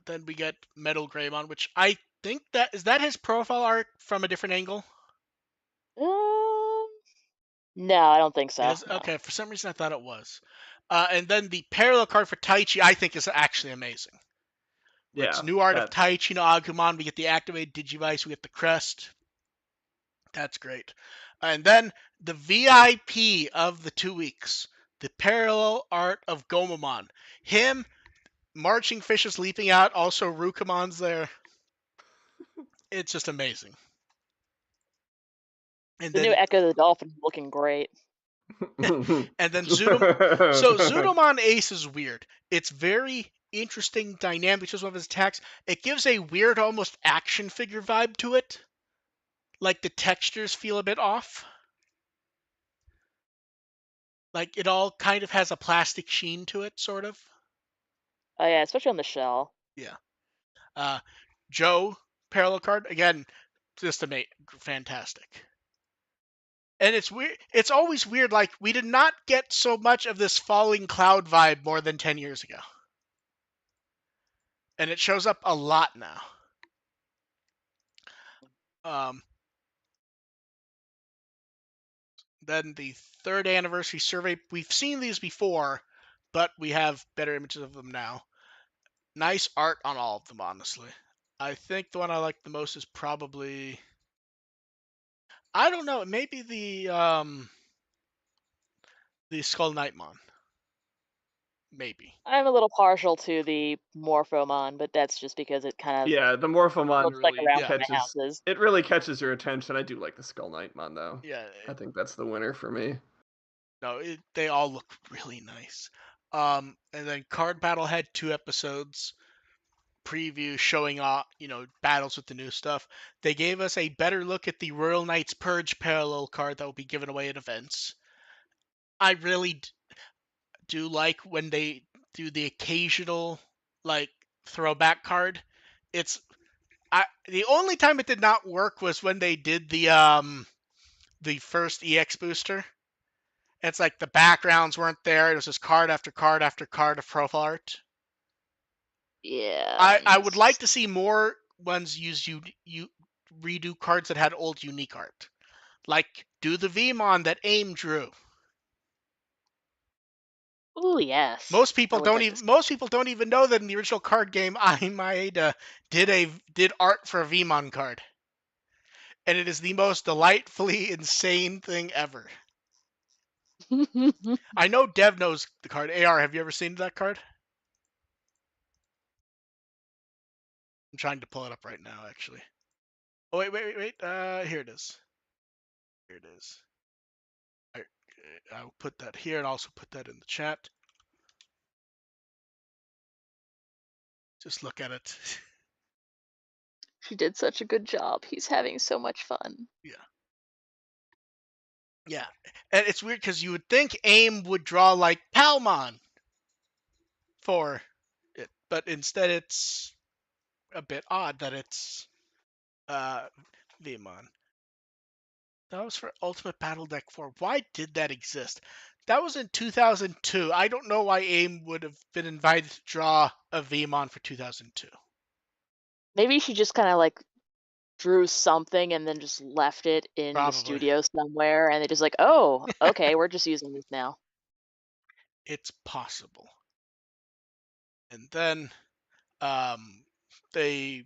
Then we get Metal Greymon, which I think that his profile art from a different angle. Um, no, I don't think It so. is No. okay. For some reason, I thought it was. And then the parallel card for Taichi, I think, is actually amazing. Where it's Yeah, new art of that Taichi no Agumon. We get the activated Digivice. We get the crest. That's great. And then the VIP of the 2 weeks, the parallel art of Gomamon. Him, marching fishes leaping out. Also, Rukamon's there. It's just amazing. And The new then Echo the Dolphin looking great. and then Zudomon Ace is weird. It's very interesting dynamic, just one of his attacks. It gives a weird, almost action figure vibe to it. Like the textures feel a bit off. Like it all kind of has a plastic sheen to it, sort of. Oh yeah, especially on the shell. Yeah. Uh, Joe parallel card again, just fantastic. And it's weird. It's always weird. Like we did not get so much of this falling cloud vibe more than 10 years ago, and it shows up a lot now. Um, then the third anniversary survey. We've seen these before, but we have better images of them now. Nice art on all of them, honestly. I think the one I like the most is probably, I don't know, maybe the Skull Knightmon. Maybe. I'm a little partial to the Morphomon, but that's just because it kind of yeah, the Morphomon looks like really around Yeah. my catches. houses. It really catches your attention. I do like the Skull Knightmon though. Yeah. I think that's the winner for me. No, they all look really nice. And then Card Battle had 2 episodes preview showing off, battles with the new stuff. They gave us a better look at the Royal Knights Purge parallel card that will be given away at events. I really do like when they do the occasional like throwback card. It's the only time it did not work was when they did the first EX booster. It's like the backgrounds weren't there. It was just card after card after card of profile art. Yeah. I would like to see more ones use you redo cards that had old unique art. Like do the Vmon that AIM drew. Oh yes. Most I people would don't like to. even most people don't even know that in the original card game Maeda did art for a Vmon card. And it is the most delightfully insane thing ever. I know Dev knows the card. AR, have you ever seen that card? I'm trying to pull it up right now, actually. Oh, wait. Here it is. Here it is. I'll put that here and also put that in the chat. Just look at it. She did such a good job. He's having so much fun. Yeah. Yeah. And it's weird because you would think AIM would draw like Palmon for it, but instead it's a bit odd that it's Vmon. That was for Ultimate Battle Deck 4. Why did that exist? That was in 2002. I don't know why AIM would have been invited to draw a Vmon for 2002. Maybe she just kind of like drew something and then just left it in the Probably. studio somewhere, and they just like, oh, okay, we're just using this now. It's possible. And then um, they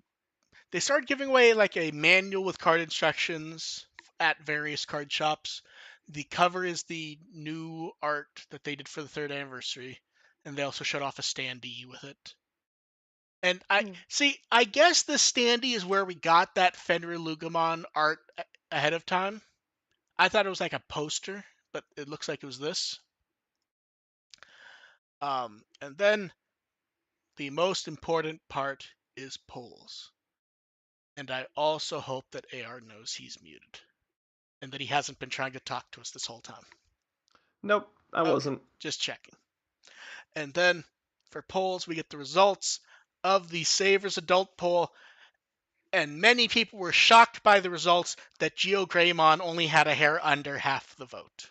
started giving away like a manual with card instructions at various card shops. The cover is the new art that they did for the 3rd anniversary, and they also showed off a standee with it. And I guess the standee is where we got that Fenrir Lugumon art ahead of time. I thought it was like a poster, but it looks like it was this. And then the most important part is polls. And I also hope that AR knows he's muted and that he hasn't been trying to talk to us this whole time. Nope, I wasn't. Just checking. And then for polls, we get the results of the Savers adult poll. And many people were shocked by the results that Geo Greymon only had a hair under half the vote.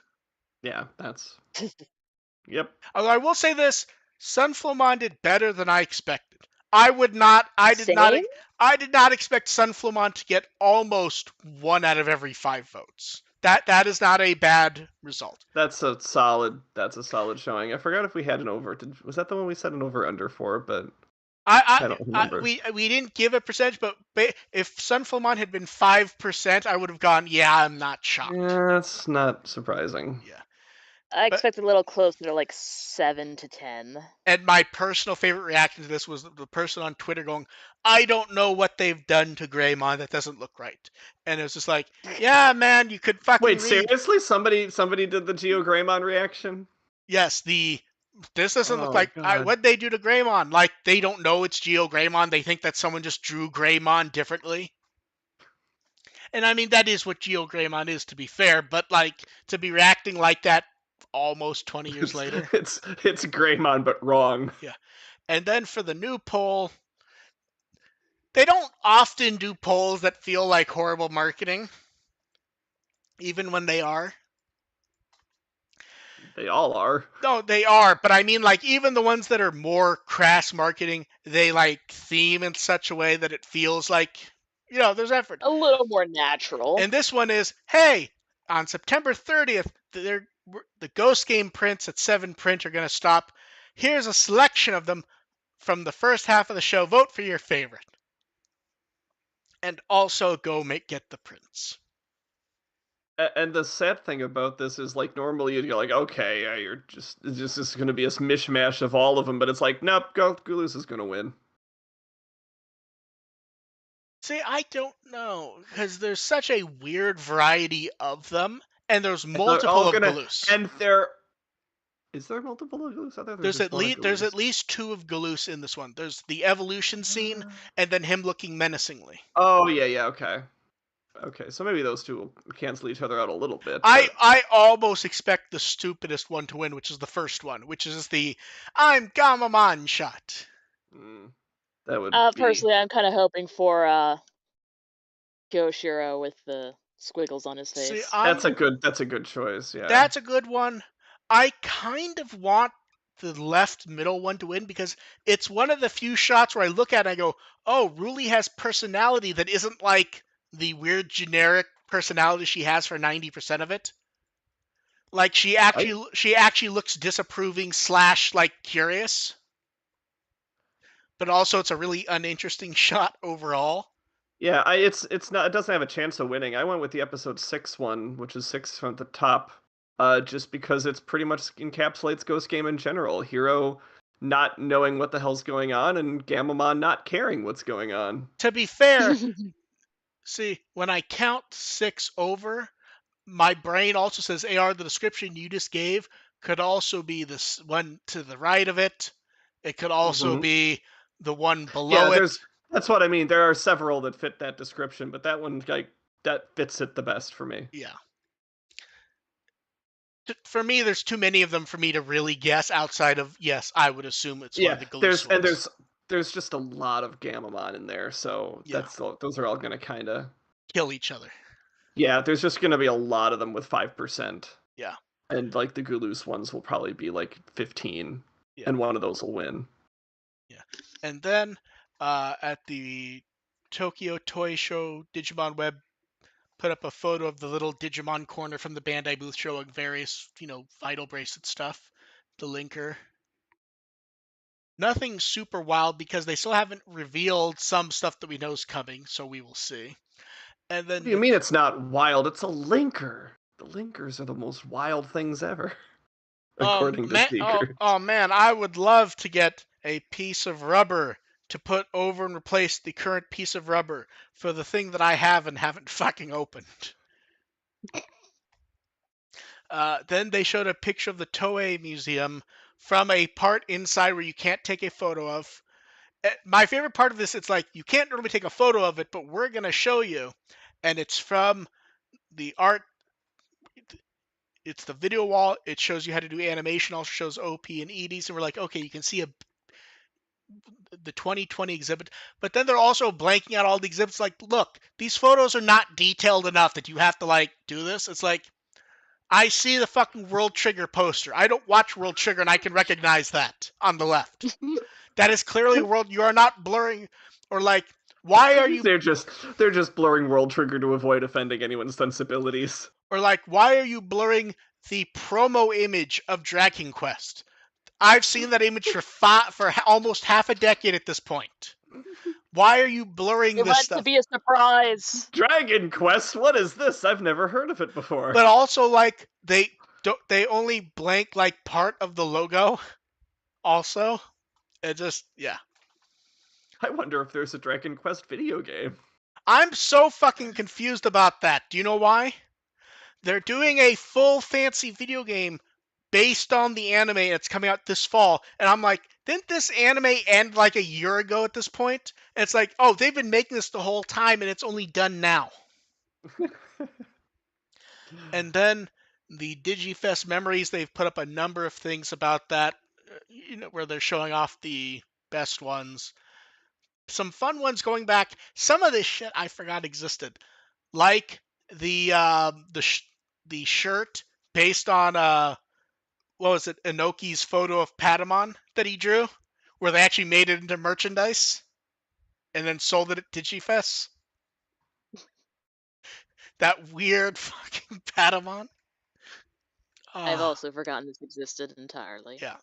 Yeah, that's. Yep. Although I will say this, Sunflowmon did better than I expected. I Same. did not expect Sunflowmon to get almost 1 out of every 5 votes. That is not a bad result. That's a solid showing. I forgot if we had an over. Was that the one we set an over under for? But I don't remember. We didn't give a percentage, but if Sunflowmon had been 5%, I would have gone, yeah, I'm not shocked. Yeah, that's not surprising. Yeah. I expected a little closer to like 7 to 10. And my personal favorite reaction to this was the person on Twitter going, I don't know what they've done to Greymon that doesn't look right. And it was just like, yeah, man, you could fucking Wait, read. seriously? Somebody did the Geo Greymon reaction? Yes, this doesn't look Oh like god. what'd they do to Greymon? Like they don't know it's Geo Greymon. They think that someone just drew Greymon differently. And I mean that is what Geo Greymon is, to be fair, but like to be reacting like that almost 20 years later. It's Greymon but wrong. Yeah. And then for the new poll, they don't often do polls that feel like horrible marketing, even when they are. They all are. No, they are, but I mean, like, even the ones that are more crass marketing, they like theme in such a way that it feels like, there's effort. A little more natural. And this one is, hey, on September 30th, the Ghost Game prints at 7 Print are going to stop. Here's a selection of them from the first half of the show. Vote for your favorite. And also go get the prints. And the sad thing about this is, like, normally you're like, okay, yeah, it's just going to be a mishmash of all of them, but it's like, nope, Gulus is going to win. See, I don't know, because there's such a weird variety of them, and there's multiple of Galoose. And is there multiple of Galoose out there? There's at least 2 of Galoose in this one. There's the evolution scene, and then him looking menacingly. Oh yeah, okay. Okay, so maybe those two will cancel each other out a little bit. I almost expect the stupidest one to win, which is the first one, which is the I'm Gamamon shot. That would personally, I'm kind of hoping for Kyoshiro with the squiggles on his face. See, that's a good choice. Yeah, that's a good one. I kind of want the left middle one to win because it's one of the few shots where I look at it and I go, oh, Ruli has personality that isn't like the weird generic personality she has for 90% of it. Like she actually looks disapproving / like curious. But also it's a really uninteresting shot overall. Yeah, it doesn't have a chance of winning. I went with the episode 6 one, which is 6 from the top, just because it's pretty much encapsulates Ghost Game in general. Hero not knowing what the hell's going on and Gamamon not caring what's going on. To be fair, see, when I count 6 over, my brain also says, AR, the description you just gave could also be this one to the right of it. It could also be the one below it. That's what I mean. There are several that fit that description, but that one, that fits it the best for me. Yeah. For me, there's too many of them for me to really guess outside of, yes, I would assume it's one of the Galoose ones. There's just a lot of Gamamon in there, so those are all going to kind of kill each other. Yeah, there's just going to be a lot of them with 5%. Yeah. And like the Galoose ones will probably be like 15, and one of those will win. Yeah. And then at the Tokyo Toy Show, Digimon Web put up a photo of the little Digimon corner from the Bandai booth showing various, Vital Bracelet stuff, the linker. Nothing super wild because they still haven't revealed some stuff that we know is coming, so we will see. And then What do you mean it's not wild? It's a linker. The linkers are the most wild things ever, according to Seekers. Oh man, I would love to get a piece of rubber to put over and replace the current piece of rubber for the thing that I have and haven't fucking opened. Then they showed a picture of the Toei Museum from a part inside where you can't take a photo of. My favorite part of this, it's like, you can't really take a photo of it, but we're going to show you. And it's from the art. It's the video wall. It shows you how to do animation, also shows OP and EDs. And we're like, okay, you can see the 2020 exhibit. But then they're also blanking out all the exhibits. Like, look, these photos are not detailed enough that you have to, do this. It's like, I see the fucking World Trigger poster. I don't watch World Trigger, and I can recognize that on the left. That is clearly World. You are not blurring, or like, why are you, They're just blurring World Trigger to avoid offending anyone's sensibilities. or like, why are you blurring the promo image of Dragon Quest? I've seen that image for almost half a decade at this point. Why are you blurring It this meant to stuff? be a surprise. Dragon Quest, what is this? I've never heard of it before. But also, like, they only blank like part of the logo. Also, it just, yeah. I wonder if there's a Dragon Quest video game. I'm so fucking confused about that. Do you know why? They're doing a full fancy video game based on the anime that's coming out this fall. And I'm like, didn't this anime end like a year ago at this point? And it's like, oh, they've been making this the whole time and it's only done now. And then the DigiFest Memories, they've put up a number of things about that, where they're showing off the best ones. Some fun ones going back. Some of this shit I forgot existed, like the shirt based on what was it, Inoki's photo of Patamon that he drew, where they actually made it into merchandise and then sold it at DigiFest. That weird fucking Patamon. I've also forgotten this existed entirely. Yeah.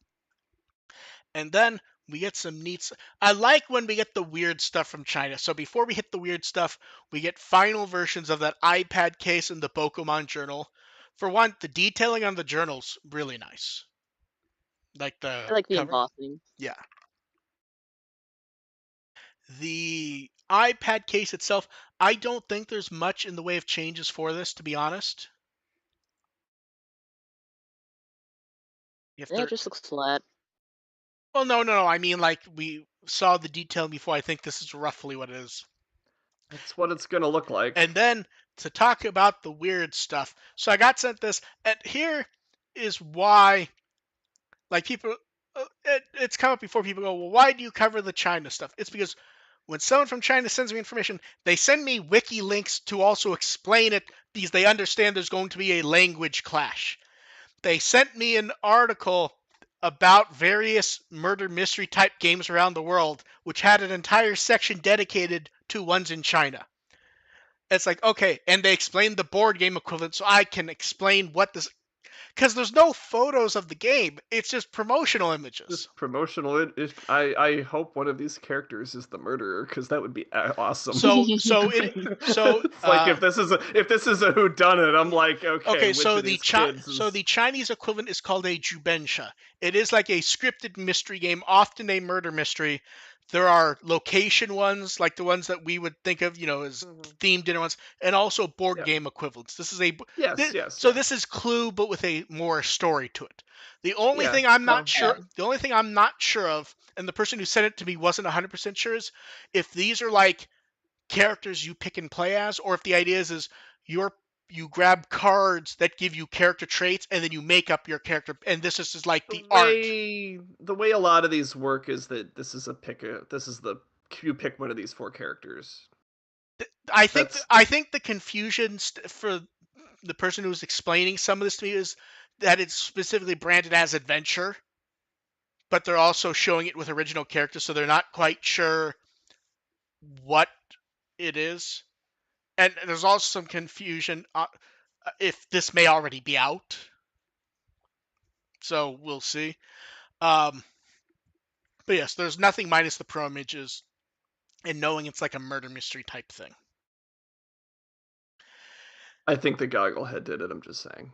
And then we get some neat. I like when we get the weird stuff from China. So before we hit the weird stuff, we get final versions of that iPad case and the Pokemon journal. For one, the detailing on the journal's really nice. Like the I like the cover. embossing. Yeah. The iPad case itself, I don't think there's much in the way of changes for this, to be honest. If Yeah, it there, just looks flat. well, no. I mean, like we saw the detail before. I think this is roughly what it is. That's what it's gonna look like. And then to talk about the weird stuff. So I got sent this, and here is why, like people, it's come up before. People go, well, why do you cover the China stuff? It's because when someone from China sends me information, they send me wiki links to also explain it because they understand there's going to be a language clash. They sent me an article about various murder mystery type games around the world, which had an entire section dedicated to ones in China. It's like, okay, and they explained the board game equivalent, so I can explain what this, because there's no photos of the game. It's just promotional images. Just promotional. I hope one of these characters is the murderer, because that would be awesome. It's like if this is a whodunit, I'm like, okay. Which so of these kids is... the Chinese equivalent is called a jubensha. It is like a scripted mystery game, often a murder mystery. There are location ones, like the ones that we would think of, as themed dinner ones, and also board game equivalents. This is this is Clue, but with a more story to it. The only thing I'm not sure, of, and the person who sent it to me wasn't 100% sure, is if these are like characters you pick and play as, or if the idea is you grab cards that give you character traits and then you make up your character, and this is like the art. The way a lot of these work is that you pick one of these four characters. I think the confusion for the person who's explaining some of this to me is that it's specifically branded as adventure, but they're also showing it with original characters, so they're not quite sure what it is. And there's also some confusion if this may already be out. So we'll see. But yes, there's nothing minus the pro images and knowing it's like a murder mystery type thing. I think the Gogglehead did it, I'm just saying.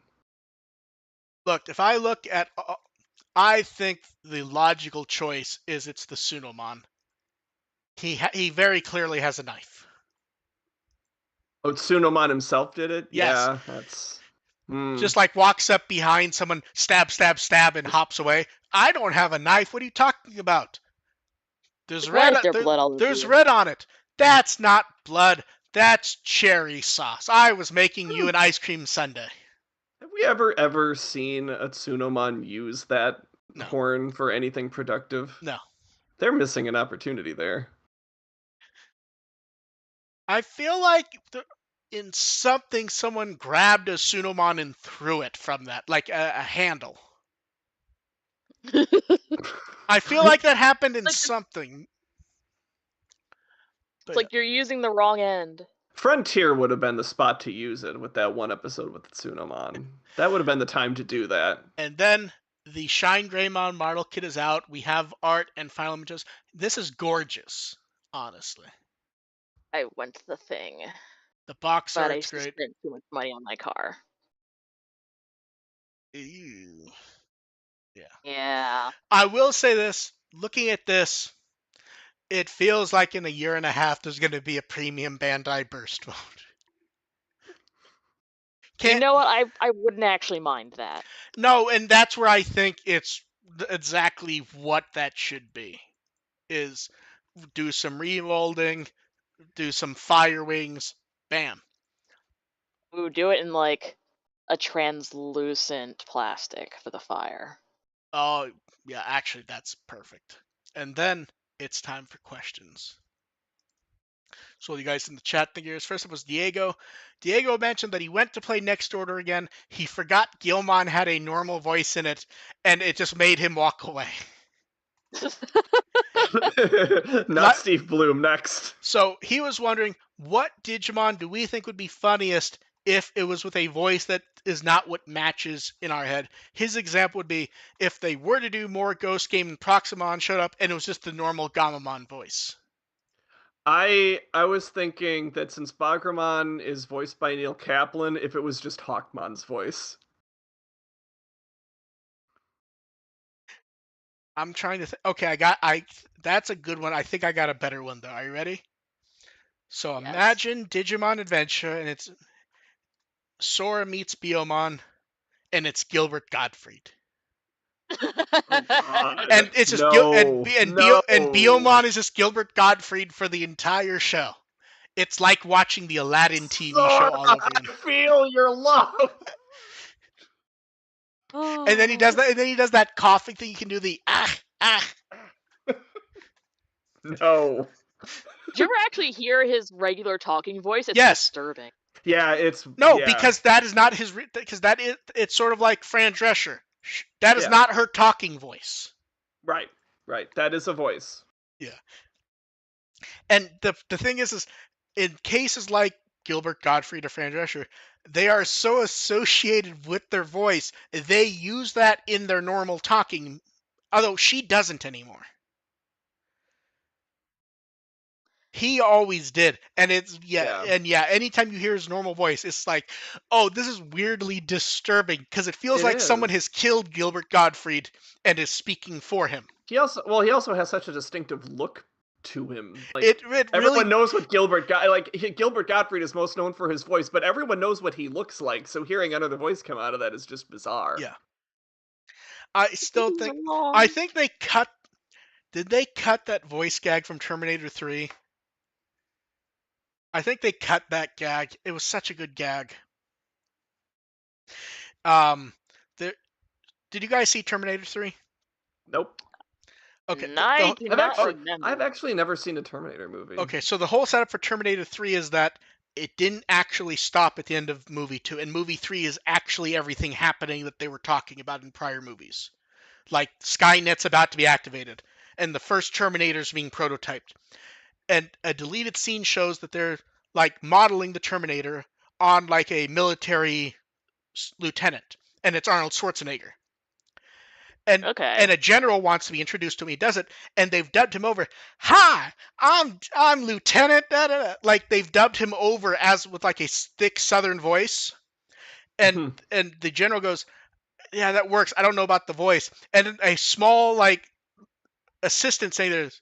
Look, if I look at... I think the logical choice is it's the Sunomon. He very clearly has a knife. Oh, Tsunomon himself did it? Yes. Yeah, that's... Just like walks up behind someone, stab, and hops away. I don't have a knife. What are you talking about? There's red. There's red on it. That's not blood. That's cherry sauce. I was making you an ice cream sundae. Have we ever seen a Tsunomon use that horn for anything productive? No. They're missing an opportunity there. I feel like in something, someone grabbed a Sunomon and threw it from that, like a handle. I feel like that happened in Like- something. It's But like you're using the wrong end. Frontier would have been the spot to use it with that one episode with Tsunomon. That would have been the time to do that. And then the Shine Greymon model kit is out. We have art and final images. This is gorgeous, honestly. I went to the thing, The box but I art's just great. spent too much money on my car. Ew. Yeah. Yeah. I will say this, looking at this, it feels like in a year and a half there's going to be a premium Bandai burst mode. You Can't know what? I wouldn't actually mind that. No, and that's where I think it's exactly what that should be. Is do some remolding, do some fire wings, bam. We would do it in like a translucent plastic for the fire. Oh, yeah, actually that's perfect. And then it's time for questions. So you guys in the chat think yours. First up was Diego. Diego mentioned that he went to play Next Order again. He forgot Gilmon had a normal voice in it, and it just made him walk away. Not Steve Bloom next. So he was wondering, what Digimon do we think would be funniest if it was with a voice that is not what matches in our head? His example would be if they were to do more Ghost Game and Proximon showed up and it was just the normal Gamamon voice. I was thinking that since Bagramon is voiced by Neil Kaplan, if it was just Hawkmon's voice. I'm trying to okay, that's a good one. I think I got a better one though. Are you ready? So Yes. imagine Digimon Adventure and it's Sora meets Biomon and it's Gilbert Gottfried. Oh God! And it's just no. Biomon is just Gilbert Gottfried for the entire show. It's like watching the Aladdin TV show all over again. I feel your love. And then he does that. And then he does that coughing thing. You can do the ah ah. No. Did you ever actually hear his regular talking voice? It's Yes. disturbing. Yeah, it's No, yeah. because that is not his. Because that is it's sort of like Fran Drescher. That is Yeah. not her talking voice. Right. That is a voice. Yeah. And the thing is in cases like Gilbert Gottfried or Fran Drescher, they are so associated with their voice, they use that in their normal talking, although she doesn't anymore. He always did. And it's anytime you hear his normal voice, it's like, oh, this is weirdly disturbing because it feels like someone has killed Gilbert Gottfried and is speaking for him. He also has such a distinctive look to him. Like It everyone really knows what Gilbert Gottfried is most known for his voice, but everyone knows what he looks like. So hearing another voice come out of that is just bizarre. Yeah. I still think they cut. Did they cut that voice gag from Terminator 3? I think they cut that gag. It was such a good gag. Did you guys see Terminator 3? Nope. Okay. I've actually never seen a Terminator movie. Okay, so the whole setup for Terminator 3 is that it didn't actually stop at the end of movie 2, and movie 3 is actually everything happening that they were talking about in prior movies. Like Skynet's about to be activated, and the first Terminator's being prototyped. And a deleted scene shows that they're like modeling the Terminator on like a military lieutenant, and it's Arnold Schwarzenegger. And a general wants to be introduced to him. He does it, and they've dubbed him over. Hi, I'm Lieutenant. Da, da, da. Like they've dubbed him over as with like a thick Southern voice, and the general goes, "Yeah, that works. I don't know about the voice." And a small like assistant saying, "There's,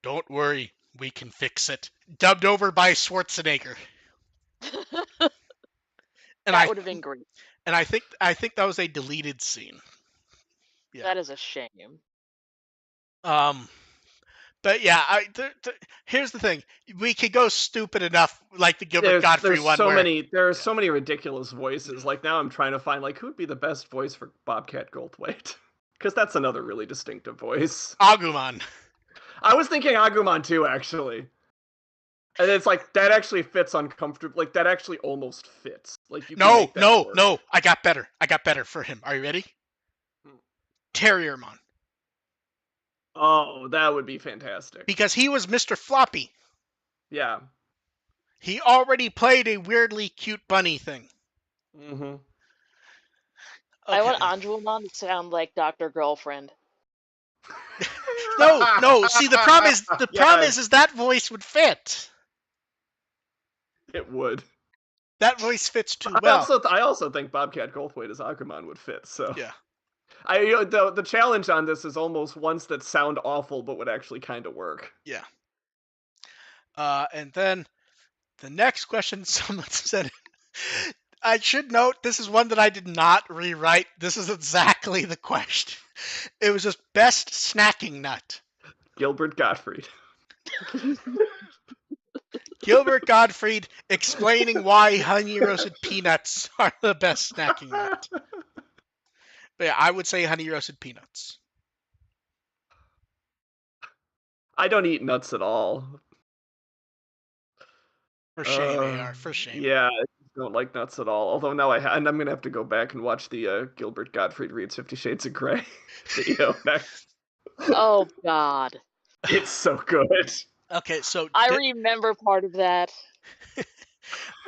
don't worry, we can fix it." Dubbed over by Schwarzenegger. And that would have been great. And I think that was a deleted scene. Yeah. That is a shame. But yeah, here's the thing: we could go stupid enough, like the Gilbert Gottfried one. There are so many ridiculous voices. Like now, I'm trying to find like who would be the best voice for Bobcat Goldthwait, because that's another really distinctive voice. Agumon. I was thinking Agumon too, actually. And it's like that actually fits uncomfortably. Like that actually almost fits. Like you can No, make that no, work. no. I got better. I got better for him. Are you ready? Terriermon. Oh, that would be fantastic. Because he was Mr. Floppy. Yeah. He already played a weirdly cute bunny thing. Mm-hmm. I want Okay. Anjumon to sound like Dr. Girlfriend. No, no. See, the problem Yes, is that voice would fit. it would. That voice fits too well. I also think Bobcat Goldthwait as Agumon would fit. So Yeah. the challenge on this is almost ones that sound awful but would actually kind of work. Yeah. And then the next question someone said, I should note this is one that I did not rewrite. This is exactly the question. It was just best snacking nut. Gilbert Gottfried. Gilbert Gottfried explaining why honey roasted peanuts are the best snacking nut. But yeah, I would say honey roasted peanuts. I don't eat nuts at all. For shame, AR. For shame. Yeah, I don't like nuts at all. Although now and I'm gonna have to go back and watch the Gilbert Gottfried reads 50 Shades of Grey video next. Oh God. It's so good. Okay, so I remember part of that.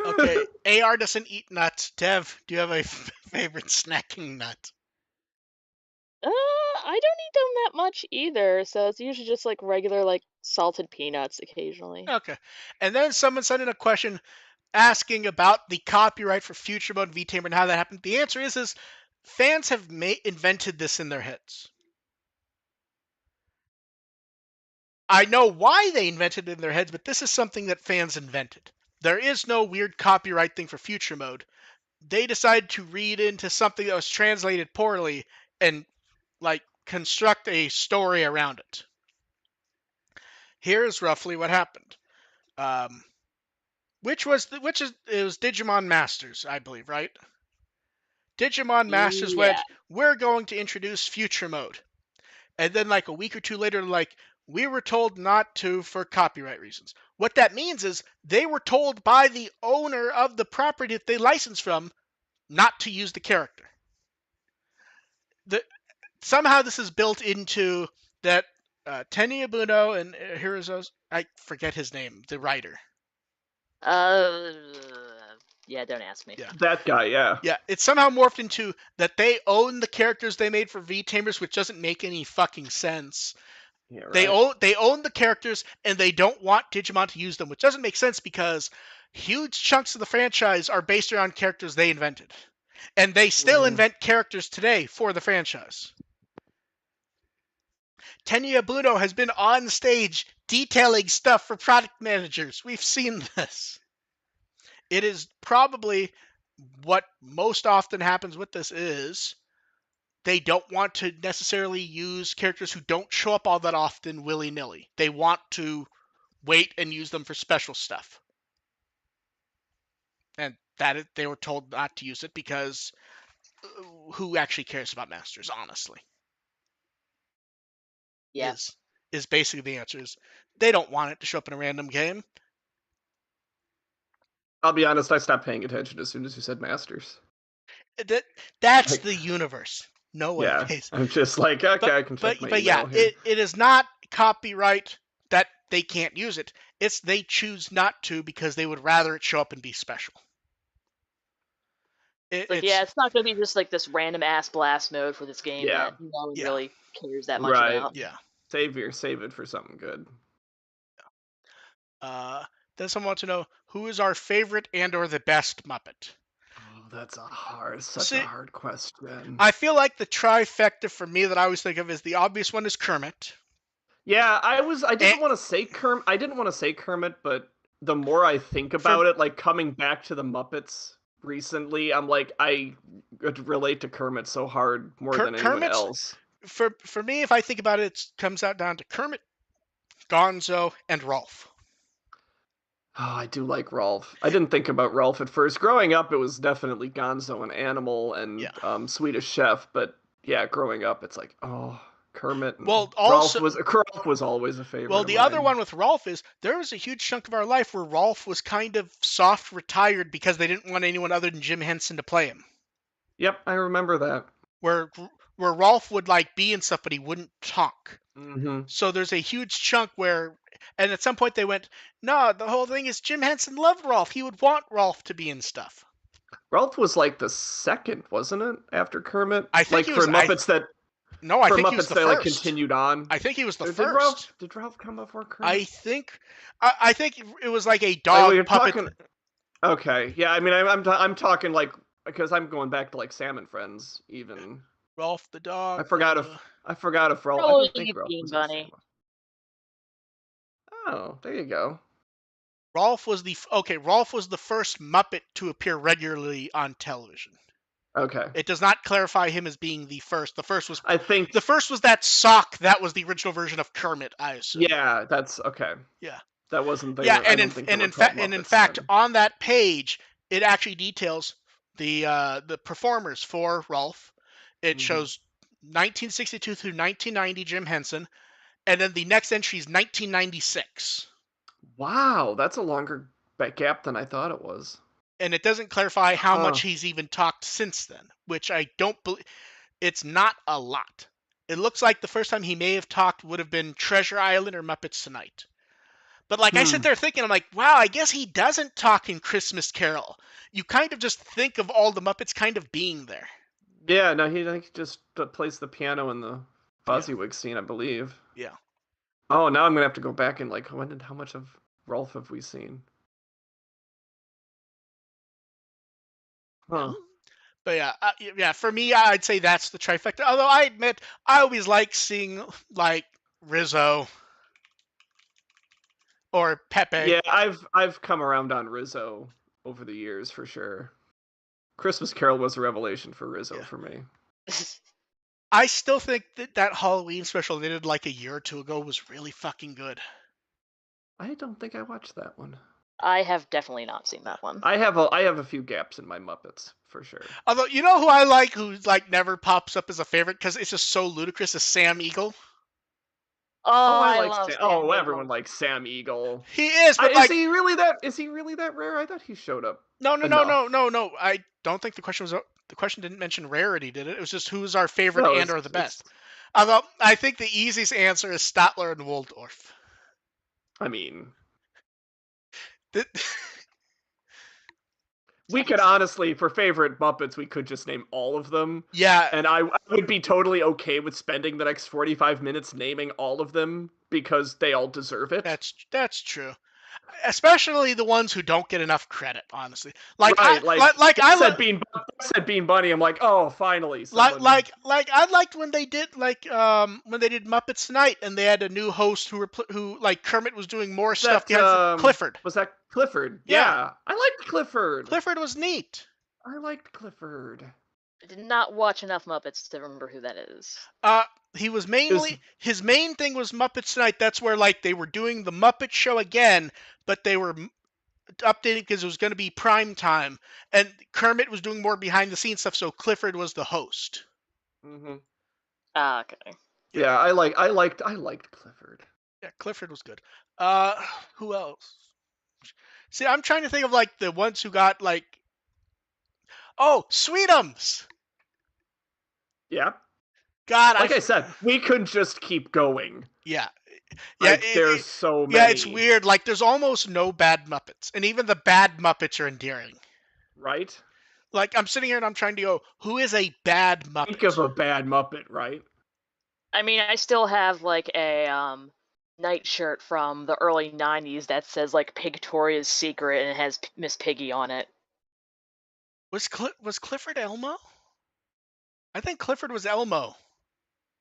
okay, AR doesn't eat nuts. Dev, do you have a favorite snacking nut? I don't eat them that much either, so it's usually just like regular like salted peanuts occasionally. Okay. And then someone sent in a question asking about the copyright for Future Mode V-Tamer and how that happened. The answer is fans have invented this in their heads. I know why they invented it in their heads, but this is something that fans invented. There is no weird copyright thing for Future Mode. They decided to read into something that was translated poorly and like construct a story around it. Here's roughly what happened. It was Digimon Masters, I believe, right? Digimon Masters Yeah. went, we're going to introduce Future Mode. And then like a week or two later, like, we were told not to for copyright reasons. What that means is they were told by the owner of the property that they licensed from not to use the character. Somehow this is built into that Tenya Buno and Hirozo's, I forget his name, the writer. Uh, yeah, don't ask me. Yeah. That guy, yeah. Yeah, it's somehow morphed into that they own the characters they made for V-Tamers, which doesn't make any fucking sense. Yeah, right. They own the characters and they don't want Digimon to use them, which doesn't make sense because huge chunks of the franchise are based around characters they invented. And they still invent characters today for the franchise. Tenya Buno has been on stage detailing stuff for product managers. We've seen this. It is probably what most often happens with this is they don't want to necessarily use characters who don't show up all that often willy-nilly. They want to wait and use them for special stuff. And they were told not to use it because who actually cares about Masters, honestly? Yeah. Is basically the answer is they don't want it to show up in a random game. I'll be honest, I stopped paying attention as soon as you said Masters. That's Like, the universe. No one pays. I'm just like, okay, I can check my email here. It is not copyright that they can't use it. It's they choose not to because they would rather it show up and be special. It's not going to be just like this random ass blast mode for this game that no one really cares that much about. Yeah. Save it for something good. Then someone wants to know who is our favorite and or the best Muppet. Oh, that's such a hard question. I feel like the trifecta for me that I always think of is the obvious one is Kermit. Yeah, I didn't want to say Kermit. I didn't want to say Kermit, but the more I think about it, like coming back to the Muppets recently, I'm like, I relate to Kermit so hard more than anyone else. For me, if I think about it, it comes out down to Kermit, Gonzo, and Rolf. Oh, I do like Rolf. I didn't think about Rolf at first. Growing up, it was definitely Gonzo and Animal and Swedish Chef. But yeah, growing up, it's like, oh, Kermit and Well, Rolf also, was always a favorite well, of the other mine. one with Rolf is there was a huge chunk of our life where Rolf was kind of soft retired because they didn't want anyone other than Jim Henson to play him. Yep, I remember that. Where Rolf would like be and stuff, but he wouldn't talk. Mm-hmm. So there's a huge chunk where, and at some point they went, no, the whole thing is Jim Henson loved Rolf. He would want Rolf to be in stuff. Rolf was like the second, wasn't it, after Kermit? I think Like he for was. Muppets that I think he was Muppets the that like first. continued on. I think he was the Or first. did Rolf come before I Kermit? think. I think it was like a Like, dog you're puppet. talking. Okay, yeah. I mean, I'm talking like because I'm going back to like Sam and Friends even. Rolf the dog. I forgot if Rolf. I Probably didn't think Rolf Bean was in Bunny. Sam. Oh, there you go. Rolf was the first Muppet to appear regularly on television. Okay. It does not clarify him as being the first. The first was that sock. That was the original version of Kermit, I assume. Yeah, that's okay. Yeah. That wasn't. Yeah, I don't think they were called Muppets in fact, then. on that page, it actually details the performers for Rolf. It shows 1962 through 1990 Jim Henson, and then the next entry is 1996. Wow, that's a longer gap than I thought it was. And it doesn't clarify how Huh. much he's even talked since then, which I don't believe. It's not a lot. It looks like the first time he may have talked would have been Treasure Island or Muppets Tonight. But like I sit there thinking, I'm like, wow, I guess he doesn't talk in Christmas Carol. You kind of just think of all the Muppets kind of being there. Yeah, no, he just plays the piano in the Fozziwig scene, I believe. Yeah. Oh, now I'm gonna have to go back and like, how much of Rolf have we seen? Huh. But yeah, for me, I'd say that's the trifecta. Although I admit, I always like seeing like Rizzo or Pepe. Yeah, I've come around on Rizzo over the years for sure. Christmas Carol was a revelation for Rizzo for me. I still think that Halloween special they did like a year or two ago was really fucking good. I don't think I watched that one. I have definitely not seen that one. I have a few gaps in my Muppets for sure. Although you know who I like, who like never pops up as a favorite because it's just so ludicrous, is Sam Eagle. Oh, I I like love Sam. Sam Oh, Eagle. everyone likes Sam Eagle. He is, but Is he really that rare? I thought he showed up. No. enough. I don't think the question didn't mention rarity, did it? It was just who's our favorite No, and or the best. Although I think the easiest answer is Statler and Waldorf. I mean, The- we could honestly, for favorite Muppets, we could just name all of them. yeah, And I would be totally okay with spending the next 45 minutes naming all of them because they all deserve it. that's true. Especially the ones who don't get enough credit, honestly. Like right, I said Bean Bunny. I'm like, oh, finally. Like I liked when they did Muppets Tonight and they had a new host who like Kermit was doing more stuff behind Clifford. Was that Clifford? Yeah. I liked Clifford. Clifford was neat. I liked Clifford. I did not watch enough Muppets to remember who that is. He was his main thing was Muppets Tonight. That's where like they were doing the Muppet Show again, but they were updating because it was going to be prime time, and Kermit was doing more behind the scenes stuff. So Clifford was the host. Mm-hmm. Okay. Yeah, I liked Clifford. Yeah, Clifford was good. Who else? See, I'm trying to think of like the ones who got like. Oh, Sweetums. Yeah. God, I said, we could just keep going. Yeah. Yeah, there's so many. Yeah, it's weird. Like, there's almost no bad Muppets, and even the bad Muppets are endearing. Right? Like, I'm sitting here and I'm trying to go, who is a bad Muppet? Think of a bad Muppet, right? I mean, I still have like a nightshirt from the early '90s that says like Pigtoria's Secret and it has Miss Piggy on it. Was Clifford Elmo? I think Clifford was Elmo.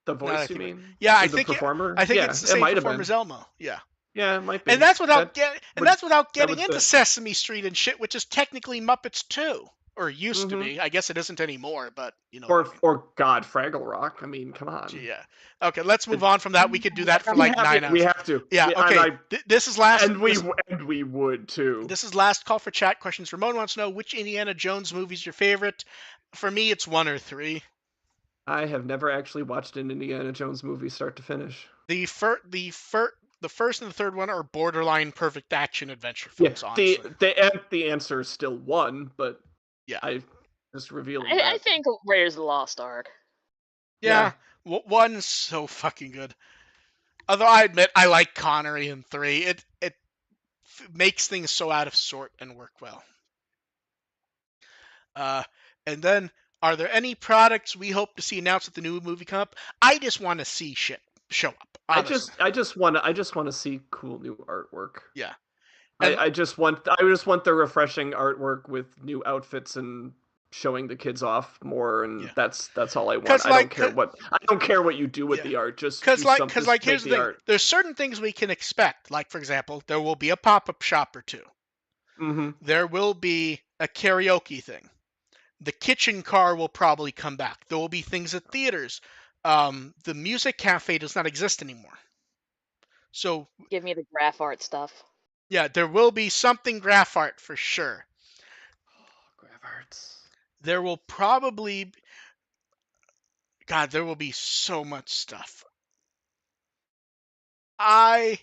The voice, you mean? Yeah, I the think performer. I think it's the same performer as Elmo. Yeah. Yeah, it might be. And that's without getting into Sesame Street and shit, which is technically Muppets too, or used to be. I guess it isn't anymore, but you know. Or God, Fraggle Rock. I mean, come on. Yeah. Okay, let's move on from that. We could do that for like 9 hours. We have to. Yeah. Okay. This is last. And we would too. This is last call for chat questions. Ramon wants to know which Indiana Jones movie is your favorite. For me, it's 1 or 3. I have never actually watched an Indiana Jones movie start to finish. The first and the third one are borderline perfect action adventure Yeah, films, honestly. the answer is still one, but Yeah. I just revealing I that. think Raiders of the Lost Ark. Yeah. One's so fucking good. Although I admit I like Connery in 3. It makes things so out of sort and work well. And then, are there any products we hope to see announced at the new movie come up? I just want to see shit show up. Honestly. I just want to see cool new artwork. Yeah. And I just want the refreshing artwork with new outfits and showing the kids off more, and yeah. that's all I want. Cause I like, don't care what you do with yeah. the art. Just Cause do like, something. cause Just like, make here's the the thing. art. There's certain things we can expect. Like, for example, there will be a pop-up shop or two. Mm-hmm. There will be a karaoke thing. The kitchen car will probably come back. There will be things at theaters. The music cafe does not exist anymore. So Give me the graph art stuff. yeah, there will be something graph art for sure. Graph arts. There will probably, God, there will be so much stuff. I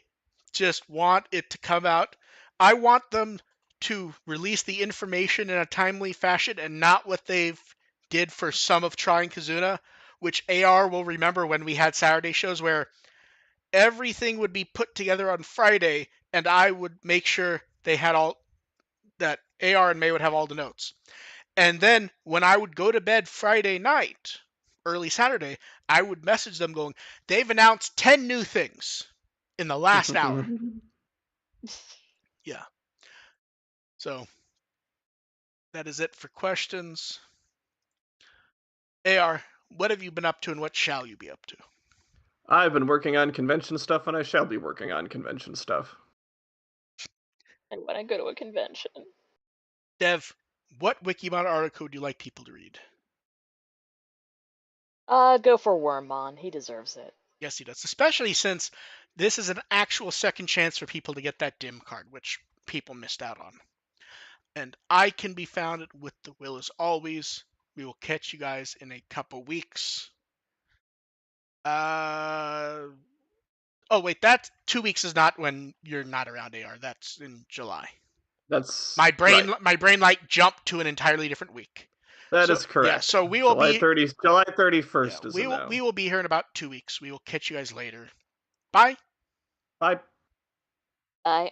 just want it to come out. I want them to release the information in a timely fashion and not what they've did for some of Try and Kazuna, which AR will remember when we had Saturday shows where everything would be put together on Friday and I would make sure they had all that AR and May would have all the notes. And then when I would go to bed Friday night, early Saturday, I would message them going, they've announced 10 new things in the last hour. Yeah. So that is it for questions. AR, what have you been up to and what shall you be up to? I've been working on convention stuff, and I shall be working on convention stuff. And when I go to a convention. Dev, what Wikimon article would you like people to read? Go for Wormmon. He deserves it. Yes, he does. Especially since this is an actual second chance for people to get that dim card, which people missed out on. And I can be found with the will as always. We will catch you guys in a couple weeks. Oh wait, that 2 weeks is not when you're not around AR. That's in July. That's My brain right. like jumped to an entirely different week. That So is correct. yeah, so we will be July 31st yeah, is a no. we will be here in about 2 weeks. We will catch you guys later. Bye. Bye. Bye.